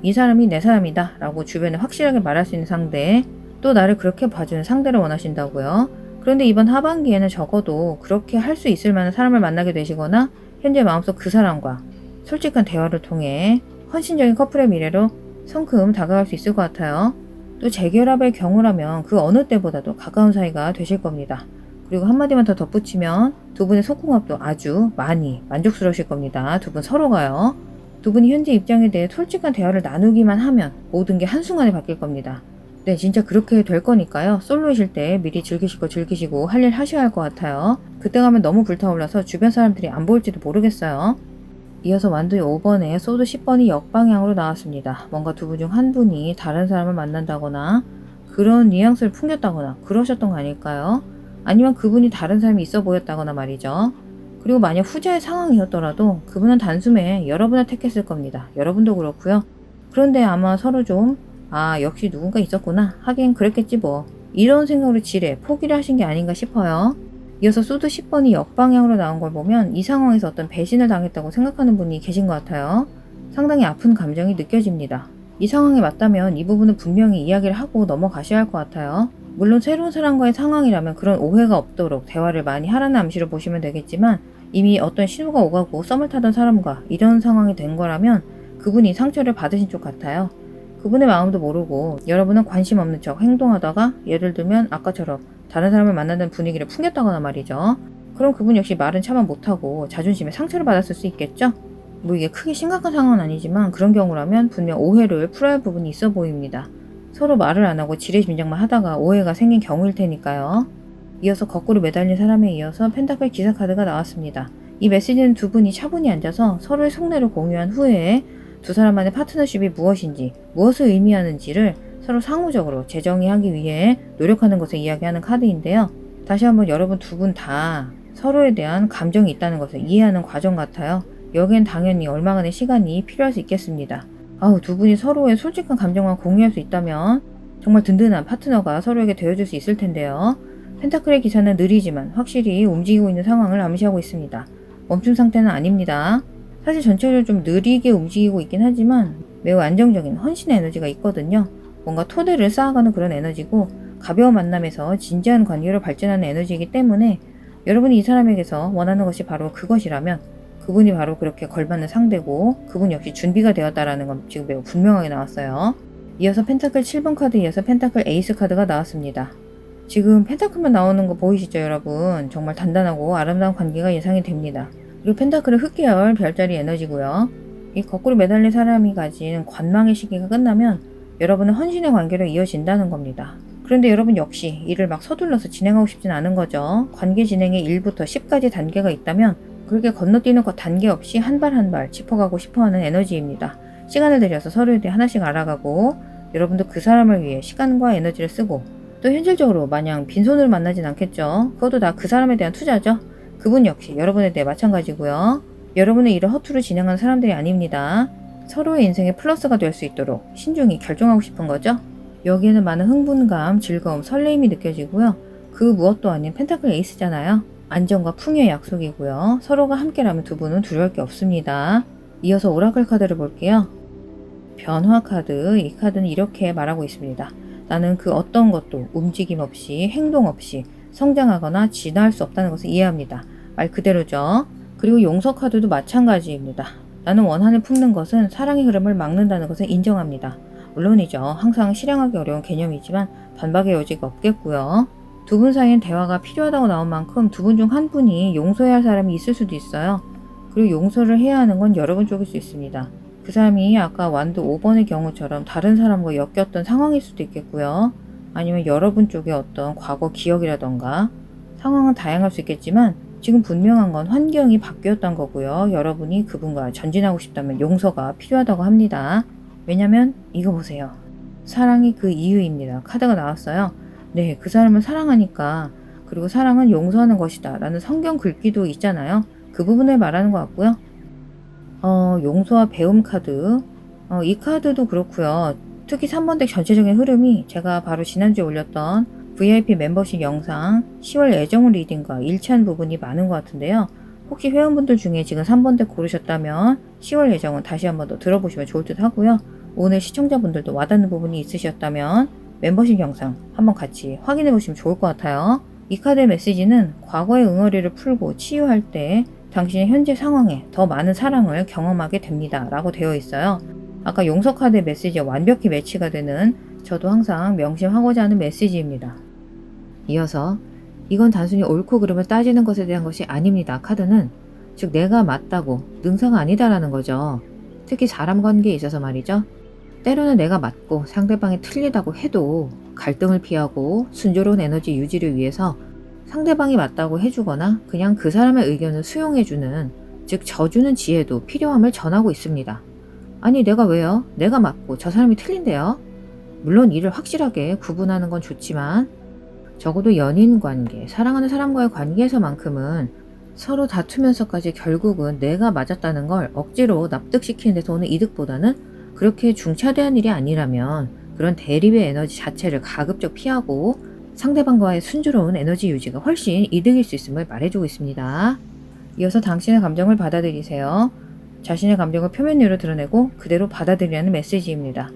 이 사람이 내 사람이다 라고 주변에 확실하게 말할 수 있는 상대, 또 나를 그렇게 봐주는 상대를 원하신다고요. 그런데 이번 하반기에는 적어도 그렇게 할 수 있을 만한 사람을 만나게 되시거나 현재 마음속 그 사람과 솔직한 대화를 통해 헌신적인 커플의 미래로 성큼 다가갈 수 있을 것 같아요. 또 재결합의 경우라면 그 어느 때보다도 가까운 사이가 되실 겁니다. 그리고 한마디만 더 덧붙이면 두 분의 속궁합도 아주 많이 만족스러우실 겁니다. 두 분 서로가요. 두 분이 현재 입장에 대해 솔직한 대화를 나누기만 하면 모든 게 한순간에 바뀔 겁니다. 네, 진짜 그렇게 될 거니까요. 솔로이실 때 미리 즐기실 거 즐기시고 할 일 하셔야 할 것 같아요. 그때 가면 너무 불타올라서 주변 사람들이 안 보일지도 모르겠어요. 이어서 완두의 5번에 소드 10번이 역방향으로 나왔습니다. 뭔가 두 분 중 한 분이 다른 사람을 만난다거나 그런 뉘앙스를 풍겼다거나 그러셨던 거 아닐까요? 아니면 그분이 다른 사람이 있어 보였다거나 말이죠. 그리고 만약 후자의 상황이었더라도 그분은 단숨에 여러분을 택했을 겁니다. 여러분도 그렇고요. 그런데 아마 서로 좀 역시 누군가 있었구나. 하긴 그랬겠지 뭐. 이런 생각으로 지레 포기를 하신 게 아닌가 싶어요. 이어서 소드 10번이 역방향으로 나온 걸 보면 이 상황에서 어떤 배신을 당했다고 생각하는 분이 계신 것 같아요. 상당히 아픈 감정이 느껴집니다. 이 상황에 맞다면 이 부분은 분명히 이야기를 하고 넘어가셔야 할 것 같아요. 물론 새로운 사람과의 상황이라면 그런 오해가 없도록 대화를 많이 하라는 암시로 보시면 되겠지만 이미 어떤 신호가 오가고 썸을 타던 사람과 이런 상황이 된 거라면 그분이 상처를 받으신 쪽 같아요. 그분의 마음도 모르고 여러분은 관심 없는 척 행동하다가 예를 들면 아까처럼 다른 사람을 만나는 분위기를 풍겼다거나 말이죠. 그럼 그분 역시 말은 차마 못하고 자존심에 상처를 받았을 수 있겠죠? 뭐 이게 크게 심각한 상황은 아니지만 그런 경우라면 분명 오해를 풀어야 할 부분이 있어 보입니다. 서로 말을 안 하고 지레짐작만 하다가 오해가 생긴 경우일 테니까요. 이어서 거꾸로 매달린 사람에 이어서 펜타클 기사 카드가 나왔습니다. 이 메시지는 두 분이 차분히 앉아서 서로의 속내를 공유한 후에 두 사람만의 파트너십이 무엇인지, 무엇을 의미하는지를 서로 상호적으로 재정의하기 위해 노력하는 것을 이야기하는 카드인데요. 다시 한번 여러분 두 분 다 서로에 대한 감정이 있다는 것을 이해하는 과정 같아요. 여기엔 당연히 얼마간의 시간이 필요할 수 있겠습니다. 두 분이 서로의 솔직한 감정만 공유할 수 있다면 정말 든든한 파트너가 서로에게 되어줄 수 있을 텐데요. 펜타클의 기사는 느리지만 확실히 움직이고 있는 상황을 암시하고 있습니다. 멈춤 상태는 아닙니다. 사실 전체적으로 좀 느리게 움직이고 있긴 하지만 매우 안정적인 헌신의 에너지가 있거든요. 뭔가 토대를 쌓아가는 그런 에너지고 가벼운 만남에서 진지한 관계로 발전하는 에너지이기 때문에 여러분이 이 사람에게서 원하는 것이 바로 그것이라면 그분이 바로 그렇게 걸맞는 상대고 그분 역시 준비가 되었다라는 건 지금 매우 분명하게 나왔어요. 이어서 펜타클 7번 카드 이어서 펜타클 에이스 카드가 나왔습니다. 지금 펜타클만 나오는 거 보이시죠 여러분? 정말 단단하고 아름다운 관계가 예상이 됩니다. 그리고 펜타클은 흑계열 별자리 에너지고요. 이 거꾸로 매달린 사람이 가진 관망의 시기가 끝나면 여러분은 헌신의 관계로 이어진다는 겁니다. 그런데 여러분 역시 이를 막 서둘러서 진행하고 싶진 않은 거죠. 관계 진행에 1부터 10까지 단계가 있다면 그렇게 건너뛰는 것 단계 없이 한 발 한 발 짚어가고 싶어하는 에너지입니다. 시간을 들여서 서로에 대해 하나씩 알아가고 여러분도 그 사람을 위해 시간과 에너지를 쓰고 또 현실적으로 마냥 빈손으로 만나진 않겠죠. 그것도 다 그 사람에 대한 투자죠. 그분 역시 여러분에 대해 마찬가지고요. 여러분의 일을 허투루 진행하는 사람들이 아닙니다. 서로의 인생에 플러스가 될 수 있도록 신중히 결정하고 싶은 거죠. 여기에는 많은 흥분감, 즐거움, 설레임이 느껴지고요. 그 무엇도 아닌 펜타클 에이스잖아요. 안정과 풍요의 약속이고요. 서로가 함께라면 두 분은 두려울 게 없습니다. 이어서 오라클 카드를 볼게요. 변화 카드, 이 카드는 이렇게 말하고 있습니다. 나는 그 어떤 것도 움직임 없이 행동 없이 성장하거나 진화할 수 없다는 것을 이해합니다. 말 그대로죠. 그리고 용서 카드도 마찬가지입니다. 나는 원한을 품는 것은 사랑의 흐름을 막는다는 것을 인정합니다. 물론이죠. 항상 실행하기 어려운 개념이지만 반박의 여지가 없겠고요. 두 분 사이엔 대화가 필요하다고 나온 만큼 두 분 중 한 분이 용서해야 할 사람이 있을 수도 있어요. 그리고 용서를 해야 하는 건 여러분 쪽일 수 있습니다. 그 사람이 아까 완드 5번의 경우처럼 다른 사람과 엮였던 상황일 수도 있겠고요. 아니면 여러분 쪽의 어떤 과거 기억이라던가 상황은 다양할 수 있겠지만 지금 분명한 건 환경이 바뀌었던 거고요. 여러분이 그분과 전진하고 싶다면 용서가 필요하다고 합니다. 왜냐면 이거 보세요. 사랑이 그 이유입니다. 카드가 나왔어요. 네, 그 사람을 사랑하니까 그리고 사랑은 용서하는 것이다 라는 성경 글귀도 있잖아요. 그 부분을 말하는 것 같고요. 용서와 배움 카드 이 카드도 그렇고요. 특히 3번 덱 전체적인 흐름이 제가 바로 지난주에 올렸던 VIP 멤버십 영상 10월 애정운 리딩과 일치한 부분이 많은 것 같은데요. 혹시 회원분들 중에 지금 3번 덱 고르셨다면 10월 애정운 다시 한번 더 들어보시면 좋을 듯 하고요. 오늘 시청자분들도 와닿는 부분이 있으셨다면 멤버십 영상 한번 같이 확인해 보시면 좋을 것 같아요. 이 카드의 메시지는 과거의 응어리를 풀고 치유할 때 당신의 현재 상황에 더 많은 사랑을 경험하게 됩니다 라고 되어 있어요. 아까 용서 카드의 메시지와 완벽히 매치가 되는 저도 항상 명심하고자 하는 메시지입니다. 이어서 이건 단순히 옳고 그름을 따지는 것에 대한 것이 아닙니다. 카드는 즉 내가 맞다고 능사가 아니다라는 거죠. 특히 사람 관계에 있어서 말이죠. 때로는 내가 맞고 상대방이 틀리다고 해도 갈등을 피하고 순조로운 에너지 유지를 위해서 상대방이 맞다고 해주거나 그냥 그 사람의 의견을 수용해주는 즉 져주는 지혜도 필요함을 전하고 있습니다. 아니 내가 왜요? 내가 맞고 저 사람이 틀린데요? 물론 이를 확실하게 구분하는 건 좋지만 적어도 연인 관계, 사랑하는 사람과의 관계에서만큼은 서로 다투면서까지 결국은 내가 맞았다는 걸 억지로 납득시키는 데서 오는 이득보다는 그렇게 중차대한 일이 아니라면 그런 대립의 에너지 자체를 가급적 피하고 상대방과의 순조로운 에너지 유지가 훨씬 이득일 수 있음을 말해주고 있습니다. 이어서 당신의 감정을 받아들이세요. 자신의 감정을 표면으로 드러내고 그대로 받아들이라는 메시지입니다.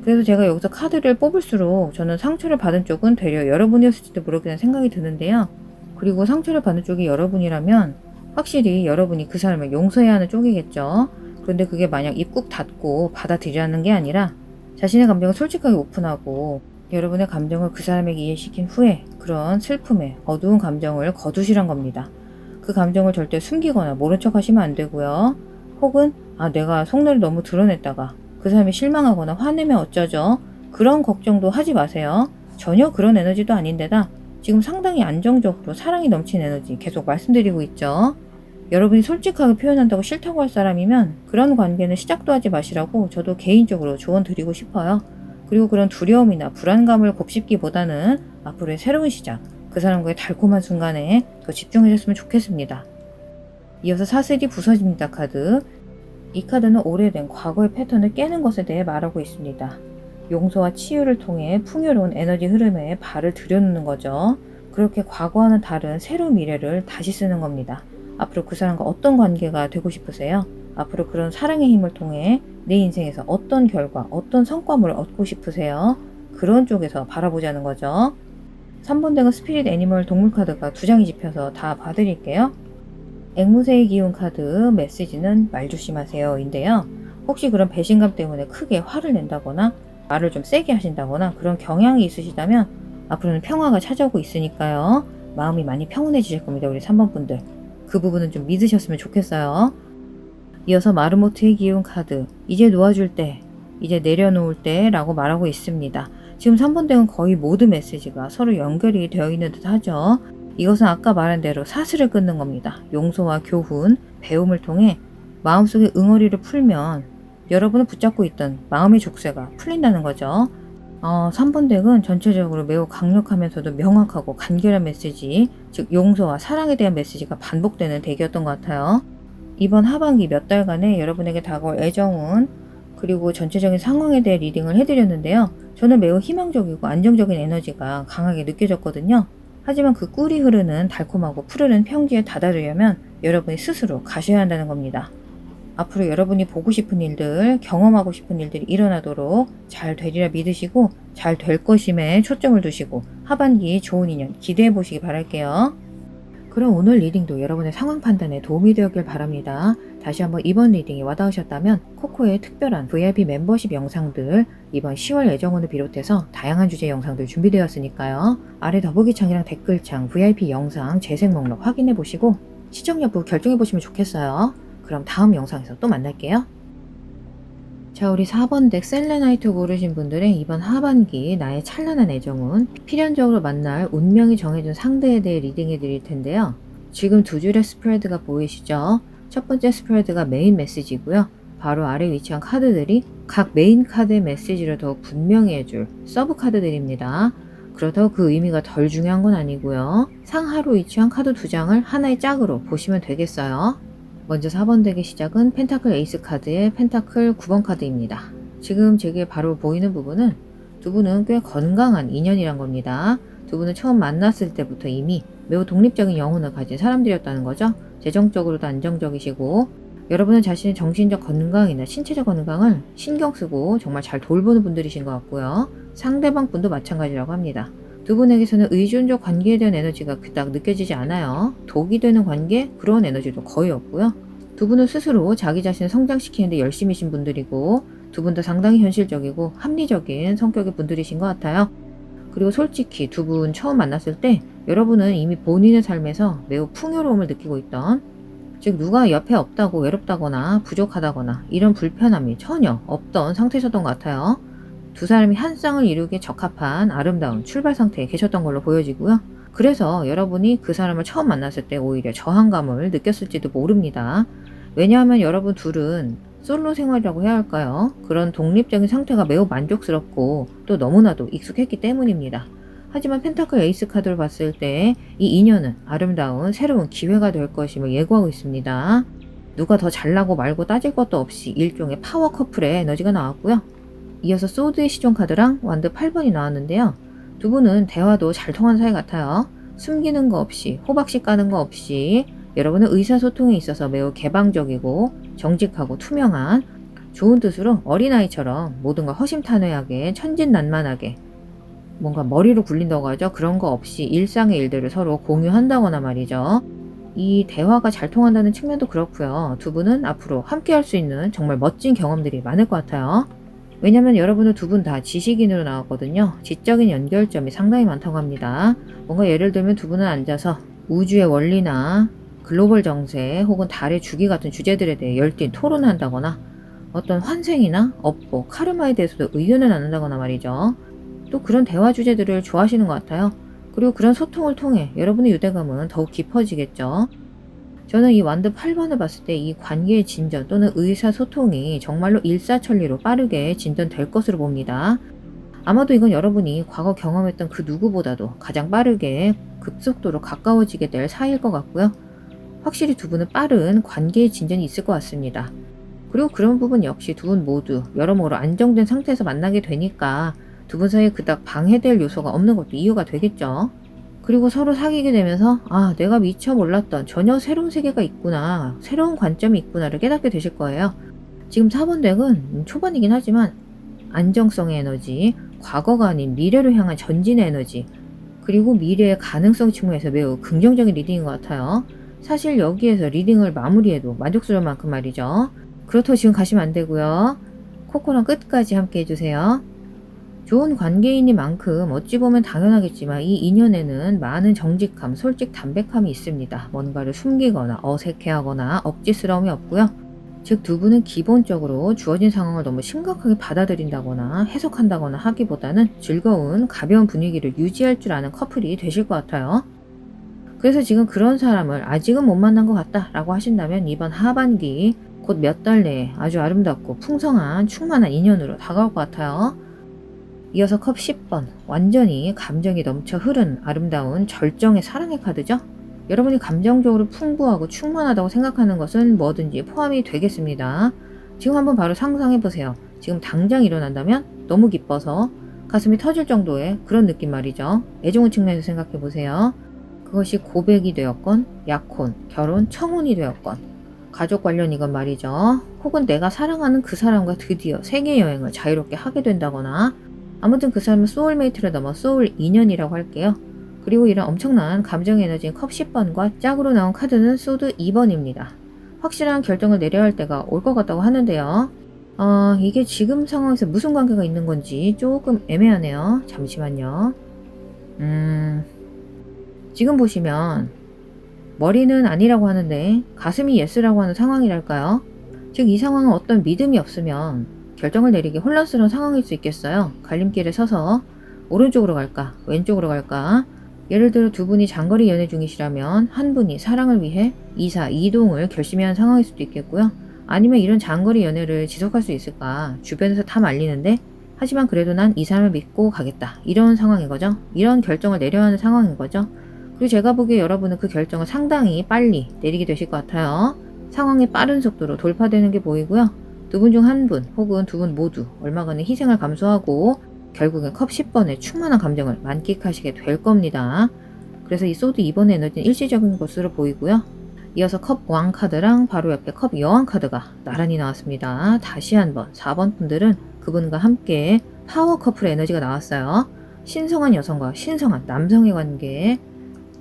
그래서 제가 여기서 카드를 뽑을수록 저는 상처를 받은 쪽은 되려 여러분이었을지도 모르겠다는 생각이 드는데요. 그리고 상처를 받는 쪽이 여러분이라면 확실히 여러분이 그 사람을 용서해야 하는 쪽이겠죠. 그런데 그게 만약 입국 닫고 받아들이라는 게 아니라 자신의 감정을 솔직하게 오픈하고 여러분의 감정을 그 사람에게 이해시킨 후에 그런 슬픔에 어두운 감정을 거두시란 겁니다. 그 감정을 절대 숨기거나 모른 척 하시면 안 되고요. 혹은 내가 속내를 너무 드러냈다가 그 사람이 실망하거나 화내면 어쩌죠? 그런 걱정도 하지 마세요. 전혀 그런 에너지도 아닌데다 지금 상당히 안정적으로 사랑이 넘치는 에너지 계속 말씀드리고 있죠. 여러분이 솔직하게 표현한다고 싫다고 할 사람이면 그런 관계는 시작도 하지 마시라고 저도 개인적으로 조언 드리고 싶어요. 그리고 그런 두려움이나 불안감을 곱씹기보다는 앞으로의 새로운 시작, 그 사람과의 달콤한 순간에 더 집중하셨으면 좋겠습니다. 이어서 사슬이 부서집니다 카드. 이 카드는 오래된 과거의 패턴을 깨는 것에 대해 말하고 있습니다. 용서와 치유를 통해 풍요로운 에너지 흐름에 발을 들여놓는 거죠. 그렇게 과거와는 다른 새로운 미래를 다시 쓰는 겁니다. 앞으로 그 사람과 어떤 관계가 되고 싶으세요? 앞으로 그런 사랑의 힘을 통해 내 인생에서 어떤 결과, 어떤 성과물을 얻고 싶으세요? 그런 쪽에서 바라보자는 거죠. 3번 덱은 스피릿 애니멀 동물 카드가 2장이 집혀서 다 봐드릴게요. 앵무새의 기운 카드 메시지는 말 조심하세요 인데요. 혹시 그런 배신감 때문에 크게 화를 낸다거나 말을 좀 세게 하신다거나 그런 경향이 있으시다면 앞으로는 평화가 찾아오고 있으니까요. 마음이 많이 평온해지실 겁니다. 우리 3번 분들. 그 부분은 좀 믿으셨으면 좋겠어요. 이어서 마르모트의 기운 카드. 이제 놓아줄 때, 이제 내려놓을 때 라고 말하고 있습니다. 지금 3번 덱은 거의 모든 메시지가 서로 연결이 되어 있는 듯 하죠. 이것은 아까 말한 대로 사슬을 끊는 겁니다. 용서와 교훈, 배움을 통해 마음속의 응어리를 풀면 여러분을 붙잡고 있던 마음의 족쇄가 풀린다는 거죠. 3번 덱은 전체적으로 매우 강력하면서도 명확하고 간결한 메시지, 즉 용서와 사랑에 대한 메시지가 반복되는 덱이었던 것 같아요. 이번 하반기 몇 달간의 여러분에게 다가올 애정운 그리고 전체적인 상황에 대해 리딩을 해드렸는데요. 저는 매우 희망적이고 안정적인 에너지가 강하게 느껴졌거든요. 하지만 그 꿀이 흐르는 달콤하고 푸르른 평지에 다다르려면 여러분이 스스로 가셔야 한다는 겁니다. 앞으로 여러분이 보고 싶은 일들, 경험하고 싶은 일들이 일어나도록 잘 되리라 믿으시고 잘 될 것임에 초점을 두시고 하반기 좋은 인연 기대해 보시기 바랄게요. 그럼 오늘 리딩도 여러분의 상황 판단에 도움이 되었길 바랍니다. 다시 한번 이번 리딩이 와닿으셨다면 코코의 특별한 VIP 멤버십 영상들 이번 10월 예정운을 비롯해서 다양한 주제 영상들 준비되었으니까요. 아래 더보기창이랑 댓글창 VIP 영상 재생 목록 확인해 보시고 시청 여부 결정해 보시면 좋겠어요. 그럼 다음 영상에서 또 만날게요. 자, 우리 4번 덱 셀레나이트 고르신 분들의 이번 하반기 나의 찬란한 애정은 필연적으로 만날 운명이 정해준 상대에 대해 리딩해 드릴 텐데요. 지금 두 줄의 스프레드가 보이시죠? 첫 번째 스프레드가 메인 메시지고요. 바로 아래 위치한 카드들이 각 메인 카드의 메시지를 더 분명히 해줄 서브 카드들입니다. 그렇다고 그 의미가 덜 중요한 건 아니고요. 상하로 위치한 카드 2장을 하나의 짝으로 보시면 되겠어요. 먼저 4번 덱의 시작은 펜타클 에이스 카드의 펜타클 9번 카드입니다. 지금 제게 바로 보이는 부분은 두 분은 꽤 건강한 인연이란 겁니다. 두 분은 처음 만났을 때부터 이미 매우 독립적인 영혼을 가진 사람들이었다는 거죠. 재정적으로도 안정적이시고 여러분은 자신의 정신적 건강이나 신체적 건강을 신경 쓰고 정말 잘 돌보는 분들이신 것 같고요. 상대방 분도 마찬가지라고 합니다. 두 분에게서는 의존적 관계에 대한 에너지가 그닥 느껴지지 않아요. 독이 되는 관계? 그런 에너지도 거의 없고요. 두 분은 스스로 자기 자신을 성장시키는데 열심이신 분들이고 두 분 다 상당히 현실적이고 합리적인 성격의 분들이신 것 같아요. 그리고 솔직히 두 분 처음 만났을 때 여러분은 이미 본인의 삶에서 매우 풍요로움을 느끼고 있던, 즉 누가 옆에 없다고 외롭다거나 부족하다거나 이런 불편함이 전혀 없던 상태셨던 것 같아요. 두 사람이 한 쌍을 이루기에 적합한 아름다운 출발 상태에 계셨던 걸로 보여지고요. 그래서 여러분이 그 사람을 처음 만났을 때 오히려 저항감을 느꼈을지도 모릅니다. 왜냐하면 여러분 둘은 솔로 생활이라고 해야 할까요? 그런 독립적인 상태가 매우 만족스럽고 또 너무나도 익숙했기 때문입니다. 하지만 펜타클 에이스 카드를 봤을 때 이 인연은 아름다운 새로운 기회가 될 것임을 예고하고 있습니다. 누가 더 잘나고 말고 따질 것도 없이 일종의 파워 커플의 에너지가 나왔고요. 이어서 소드의 시종 카드랑 완드 8번이 나왔는데요. 두 분은 대화도 잘 통한 사이 같아요. 숨기는 거 없이, 호박씨 까는 거 없이 여러분은 의사소통에 있어서 매우 개방적이고 정직하고 투명한, 좋은 뜻으로 어린아이처럼 모든 걸 허심탄회하게 천진난만하게 뭔가 머리로 굴린다고 하죠. 그런 거 없이 일상의 일들을 서로 공유한다거나 말이죠. 이 대화가 잘 통한다는 측면도 그렇고요. 두 분은 앞으로 함께 할 수 있는 정말 멋진 경험들이 많을 것 같아요. 왜냐면 여러분은 두 분 다 지식인으로 나왔거든요. 지적인 연결점이 상당히 많다고 합니다. 뭔가 예를 들면 두 분은 앉아서 우주의 원리나 글로벌 정세 혹은 달의 주기 같은 주제들에 대해 열띤 토론을 한다거나 어떤 환생이나 업보, 카르마에 대해서도 의견을 나눈다거나 말이죠. 또 그런 대화 주제들을 좋아하시는 것 같아요. 그리고 그런 소통을 통해 여러분의 유대감은 더욱 깊어지겠죠. 저는 이 완드 8번을 봤을 때 이 관계의 진전 또는 의사소통이 정말로 일사천리로 빠르게 진전될 것으로 봅니다. 아마도 이건 여러분이 과거 경험했던 그 누구보다도 가장 빠르게 급속도로 가까워지게 될 사이일 것 같고요. 확실히 두 분은 빠른 관계의 진전이 있을 것 같습니다. 그리고 그런 부분 역시 두 분 모두 여러모로 안정된 상태에서 만나게 되니까 두 분 사이에 그닥 방해될 요소가 없는 것도 이유가 되겠죠. 그리고 서로 사귀게 되면서 내가 미처 몰랐던 전혀 새로운 세계가 있구나, 새로운 관점이 있구나를 깨닫게 되실 거예요. 지금 4번 덱은 초반이긴 하지만 안정성의 에너지, 과거가 아닌 미래로 향한 전진의 에너지, 그리고 미래의 가능성 측면에서 매우 긍정적인 리딩인 것 같아요. 사실 여기에서 리딩을 마무리해도 만족스러울 만큼 말이죠. 그렇다고 지금 가시면 안 되고요. 코코랑 끝까지 함께 해주세요. 좋은 관계인이만큼 어찌 보면 당연하겠지만 이 인연에는 많은 정직함, 솔직, 담백함이 있습니다. 뭔가를 숨기거나 어색해하거나 억지스러움이 없고요. 즉 두 분은 기본적으로 주어진 상황을 너무 심각하게 받아들인다거나 해석한다거나 하기보다는 즐거운 가벼운 분위기를 유지할 줄 아는 커플이 되실 것 같아요. 그래서 지금 그런 사람을 아직은 못 만난 것 같다 라고 하신다면 이번 하반기 곧 몇 달 내에 아주 아름답고 풍성한 충만한 인연으로 다가올 것 같아요. 이어서 컵 10번, 완전히 감정이 넘쳐 흐른 아름다운 절정의 사랑의 카드죠. 여러분이 감정적으로 풍부하고 충만하다고 생각하는 것은 뭐든지 포함이 되겠습니다. 지금 한번 바로 상상해보세요. 지금 당장 일어난다면 너무 기뻐서 가슴이 터질 정도의 그런 느낌 말이죠. 애정의 측면에서 생각해보세요. 그것이 고백이 되었건, 약혼, 결혼, 청혼이 되었건, 가족 관련이건 말이죠. 혹은 내가 사랑하는 그 사람과 드디어 세계여행을 자유롭게 하게 된다거나, 아무튼 그 사람은 소울메이트를 넘어 소울 인연이라고 할게요. 그리고 이런 엄청난 감정 에너지인 컵 10번과 짝으로 나온 카드는 소드 2번입니다. 확실한 결정을 내려야 할 때가 올 것 같다고 하는데요. 이게 지금 상황에서 무슨 관계가 있는 건지 조금 애매하네요. 잠시만요. 지금 보시면 머리는 아니라고 하는데 가슴이 예스라고 하는 상황이랄까요? 즉 이 상황은 어떤 믿음이 없으면 결정을 내리기 혼란스러운 상황일 수 있겠어요. 갈림길에 서서 오른쪽으로 갈까 왼쪽으로 갈까. 예를 들어 두 분이 장거리 연애 중이시라면 한 분이 사랑을 위해 이사, 이동을 결심해야 하는 상황일 수도 있겠고요. 아니면 이런 장거리 연애를 지속할 수 있을까? 주변에서 다 말리는데 하지만 그래도 난 이 사람을 믿고 가겠다. 이런 상황인 거죠. 이런 결정을 내려야 하는 상황인 거죠. 그리고 제가 보기에 여러분은 그 결정을 상당히 빨리 내리게 되실 것 같아요. 상황이 빠른 속도로 돌파되는 게 보이고요. 두 분 중 한 분 혹은 두 분 모두 얼마간의 희생을 감수하고 결국엔 컵 10번의 충만한 감정을 만끽하시게 될 겁니다. 그래서 이 소드 2번의 에너지는 일시적인 것으로 보이고요. 이어서 컵 왕 카드랑 바로 옆에 컵 여왕 카드가 나란히 나왔습니다. 다시 한번 4번 분들은 그분과 함께 파워 커플의 에너지가 나왔어요. 신성한 여성과 신성한 남성의 관계.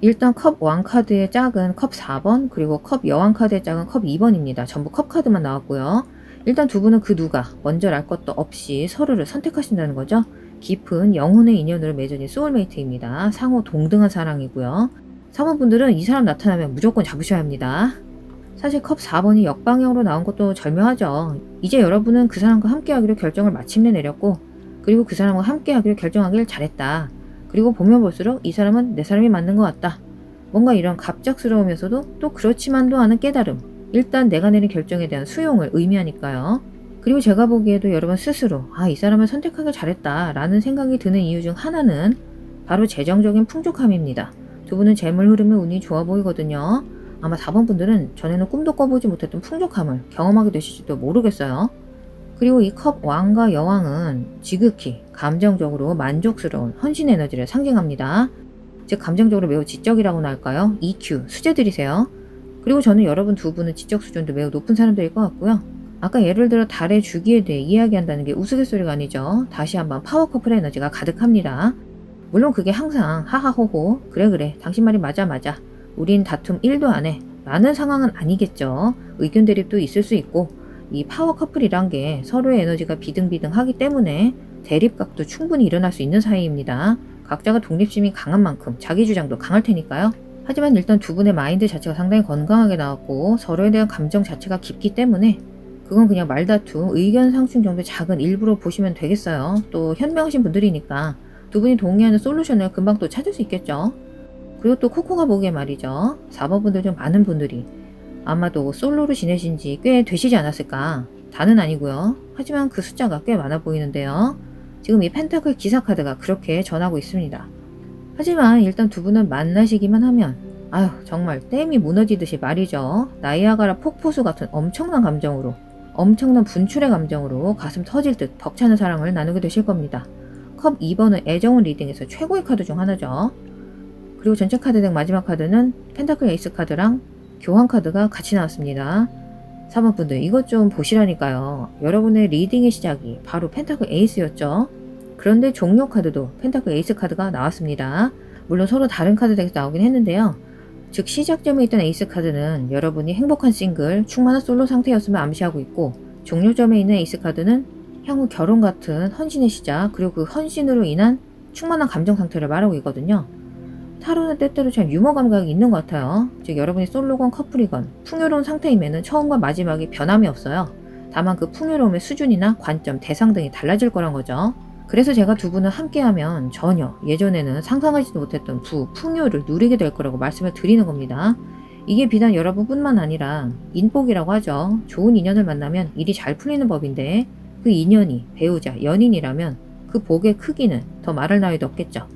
일단 컵 왕 카드의 짝은 컵 4번, 그리고 컵 여왕 카드의 짝은 컵 2번입니다. 전부 컵 카드만 나왔고요. 일단 두 분은 그 누가 먼저 알 것도 없이 서로를 선택하신다는 거죠. 깊은 영혼의 인연으로 맺어진 소울메이트입니다. 상호 동등한 사랑이고요. 사모분들은 이 사람 나타나면 무조건 잡으셔야 합니다. 사실 컵 4번이 역방향으로 나온 것도 절묘하죠. 이제 여러분은 그 사람과 함께하기로 결정을 마침내 내렸고, 그리고 그 사람과 함께하기로 결정하길 잘했다. 그리고 보면 볼수록 이 사람은 내 사람이 맞는 것 같다. 뭔가 이런 갑작스러우면서도 또 그렇지만도 않은 깨달음. 일단 내가 내린 결정에 대한 수용을 의미하니까요. 그리고 제가 보기에도 여러분 스스로 이 사람을 선택하길 잘했다 라는 생각이 드는 이유 중 하나는 바로 재정적인 풍족함입니다. 두 분은 재물 흐름에 운이 좋아 보이거든요. 아마 4번 분들은 전에는 꿈도 꿔보지 못했던 풍족함을 경험하게 되실지도 모르겠어요. 그리고 이 컵 왕과 여왕은 지극히 감정적으로 만족스러운 헌신 에너지를 상징합니다. 즉 감정적으로 매우 지적이라고나 할까요? EQ, 수재들이세요. 그리고 저는 여러분 두 분은 지적 수준도 매우 높은 사람들일 것 같고요. 아까 예를 들어 달의 주기에 대해 이야기한다는 게 우스갯소리가 아니죠. 다시 한번 파워 커플 에너지가 가득합니다. 물론 그게 항상 하하호호 그래 당신 말이 맞아 우린 다툼 1도 안 해 라는 상황은 아니겠죠. 의견 대립도 있을 수 있고 이 파워 커플이란 게 서로의 에너지가 비등비등하기 때문에 대립각도 충분히 일어날 수 있는 사이입니다. 각자가 독립심이 강한 만큼 자기 주장도 강할 테니까요. 하지만 일단 두 분의 마인드 자체가 상당히 건강하게 나왔고 서로에 대한 감정 자체가 깊기 때문에 그건 그냥 말다툼, 의견 상충 정도의 작은 일부로 보시면 되겠어요. 또 현명하신 분들이니까 두 분이 동의하는 솔루션을 금방 또 찾을 수 있겠죠. 그리고 또 코코가 보기에 말이죠. 4번 분들 중 많은 분들이 아마도 솔로로 지내신 지 꽤 되시지 않았을까. 다는 아니고요. 하지만 그 숫자가 꽤 많아 보이는데요. 지금 이 펜타클 기사 카드가 그렇게 전하고 있습니다. 하지만 일단 두 분은 만나시기만 하면 정말 댐이 무너지듯이 말이죠. 나이아가라 폭포수 같은 엄청난 감정으로, 엄청난 분출의 감정으로 가슴 터질 듯 벅차는 사랑을 나누게 되실 겁니다. 컵 2번은 애정운 리딩에서 최고의 카드 중 하나죠. 그리고 전체 카드 덱 마지막 카드는 펜타클 에이스 카드랑 교환 카드가 같이 나왔습니다. 4번 분들 이것 좀 보시라니까요. 여러분의 리딩의 시작이 바로 펜타클 에이스였죠. 그런데 종료 카드도 펜타클 에이스 카드가 나왔습니다. 물론 서로 다른 카드 덱에서 나오긴 했는데요. 즉 시작점에 있던 에이스 카드는 여러분이 행복한 싱글, 충만한 솔로 상태였음을 암시하고 있고, 종료점에 있는 에이스 카드는 향후 결혼 같은 헌신의 시작, 그리고 그 헌신으로 인한 충만한 감정 상태를 말하고 있거든요. 타로는 때때로 참 유머 감각이 있는 것 같아요. 즉 여러분이 솔로건 커플이건 풍요로운 상태임에는 처음과 마지막에 변함이 없어요. 다만 그 풍요로움의 수준이나 관점, 대상 등이 달라질 거란 거죠. 그래서 제가 두 분을 함께하면 전혀 예전에는 상상하지도 못했던 풍요를 누리게 될 거라고 말씀을 드리는 겁니다. 이게 비단 여러분뿐만 아니라 인복이라고 하죠. 좋은 인연을 만나면 일이 잘 풀리는 법인데, 그 인연이 배우자, 연인이라면 그 복의 크기는 더 말할 나위도 없겠죠.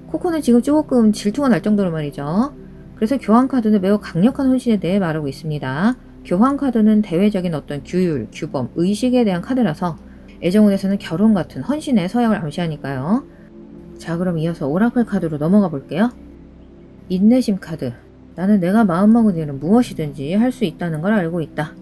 코코는 지금 조금 질투가 날 정도로 말이죠. 그래서 교환 카드는 매우 강력한 헌신에 대해 말하고 있습니다. 교환 카드는 대외적인 어떤 규율, 규범, 의식에 대한 카드라서 애정운에서는 결혼 같은 헌신의 서양을 암시하니까요. 자, 그럼 이어서 오라클 카드로 넘어가 볼게요. 인내심 카드. 나는 내가 마음먹은 일은 무엇이든지 할 수 있다는 걸 알고 있다.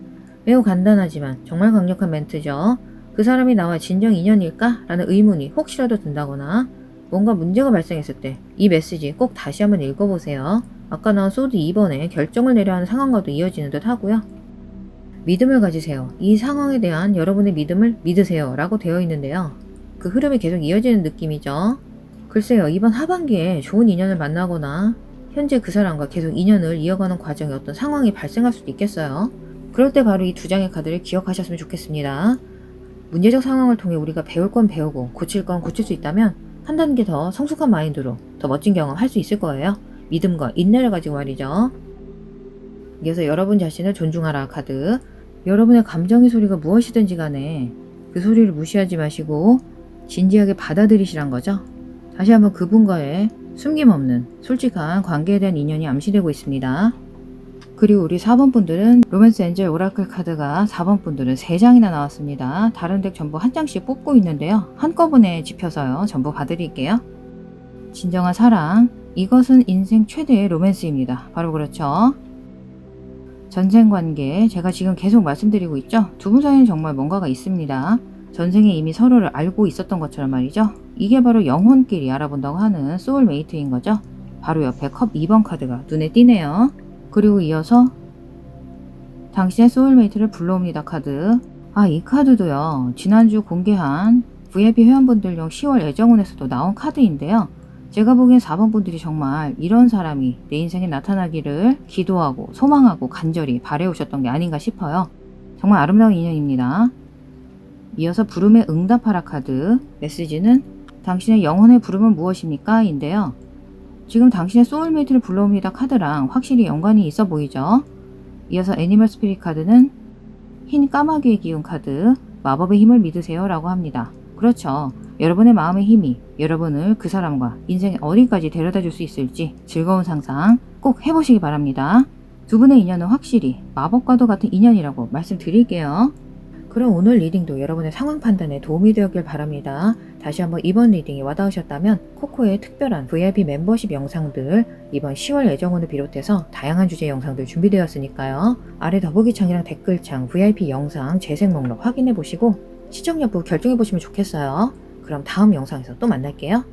매우 간단하지만 정말 강력한 멘트죠. 그 사람이 나와 진정 인연일까? 라는 의문이 혹시라도 든다거나 뭔가 문제가 발생했을 때 이 메시지 꼭 다시 한번 읽어보세요. 아까 나온 소드 2번에 결정을 내려야 하는 상황과도 이어지는 듯 하고요. 믿음을 가지세요. 이 상황에 대한 여러분의 믿음을 믿으세요 라고 되어 있는데요. 그 흐름이 계속 이어지는 느낌이죠. 글쎄요, 이번 하반기에 좋은 인연을 만나거나 현재 그 사람과 계속 인연을 이어가는 과정에 어떤 상황이 발생할 수도 있겠어요. 그럴 때 바로 이 두 장의 카드를 기억하셨으면 좋겠습니다. 문제적 상황을 통해 우리가 배울 건 배우고 고칠 건 고칠 수 있다면 한 단계 더 성숙한 마인드로 더 멋진 경험 할 수 있을 거예요. 믿음과 인내를 가지고 말이죠. 이어서 여러분 자신을 존중하라 카드. 여러분의 감정의 소리가 무엇이든지 간에 그 소리를 무시하지 마시고 진지하게 받아들이시란 거죠. 다시 한번 그분과의 숨김없는 솔직한 관계에 대한 인연이 암시되고 있습니다. 그리고 우리 4번 분들은 로맨스 엔젤 오라클 카드가 4번 분들은 3장이나 나왔습니다. 다른 덱 전부 한 장씩 뽑고 있는데요. 한꺼번에 짚혀서요. 전부 봐드릴게요. 진정한 사랑. 이것은 인생 최대의 로맨스입니다. 바로 그렇죠. 전생관계. 제가 지금 계속 말씀드리고 있죠. 두 분 사이에는 정말 뭔가가 있습니다. 전생에 이미 서로를 알고 있었던 것처럼 말이죠. 이게 바로 영혼끼리 알아본다고 하는 소울메이트인 거죠. 바로 옆에 컵 2번 카드가 눈에 띄네요. 그리고 이어서 당신의 소울메이트를 불러옵니다 카드. 이 카드도요. 지난주 공개한 VIP 회원분들용 10월 애정운에서도 나온 카드인데요. 제가 보기엔 4번 분들이 정말 이런 사람이 내 인생에 나타나기를 기도하고 소망하고 간절히 바래오셨던 게 아닌가 싶어요. 정말 아름다운 인연입니다. 이어서 부름에 응답하라 카드. 메시지는 당신의 영혼의 부름은 무엇입니까? 인데요. 지금 당신의 소울메이트를 불러옵니다 카드랑 확실히 연관이 있어 보이죠. 이어서 애니멀 스피릿 카드는 흰 까마귀의 기운 카드. 마법의 힘을 믿으세요 라고 합니다. 그렇죠. 여러분의 마음의 힘이 여러분을 그 사람과 인생의 어디까지 데려다 줄 수 있을지 즐거운 상상 꼭 해보시기 바랍니다. 두 분의 인연은 확실히 마법과도 같은 인연이라고 말씀드릴게요. 그럼 오늘 리딩도 여러분의 상황 판단에 도움이 되었길 바랍니다. 다시 한번 이번 리딩이 와닿으셨다면 코코의 특별한 VIP 멤버십 영상들, 이번 10월 애정운을 비롯해서 다양한 주제 영상들 준비되었으니까요. 아래 더보기창이랑 댓글창 VIP 영상 재생 목록 확인해보시고 시청 여부 결정해보시면 좋겠어요. 그럼 다음 영상에서 또 만날게요.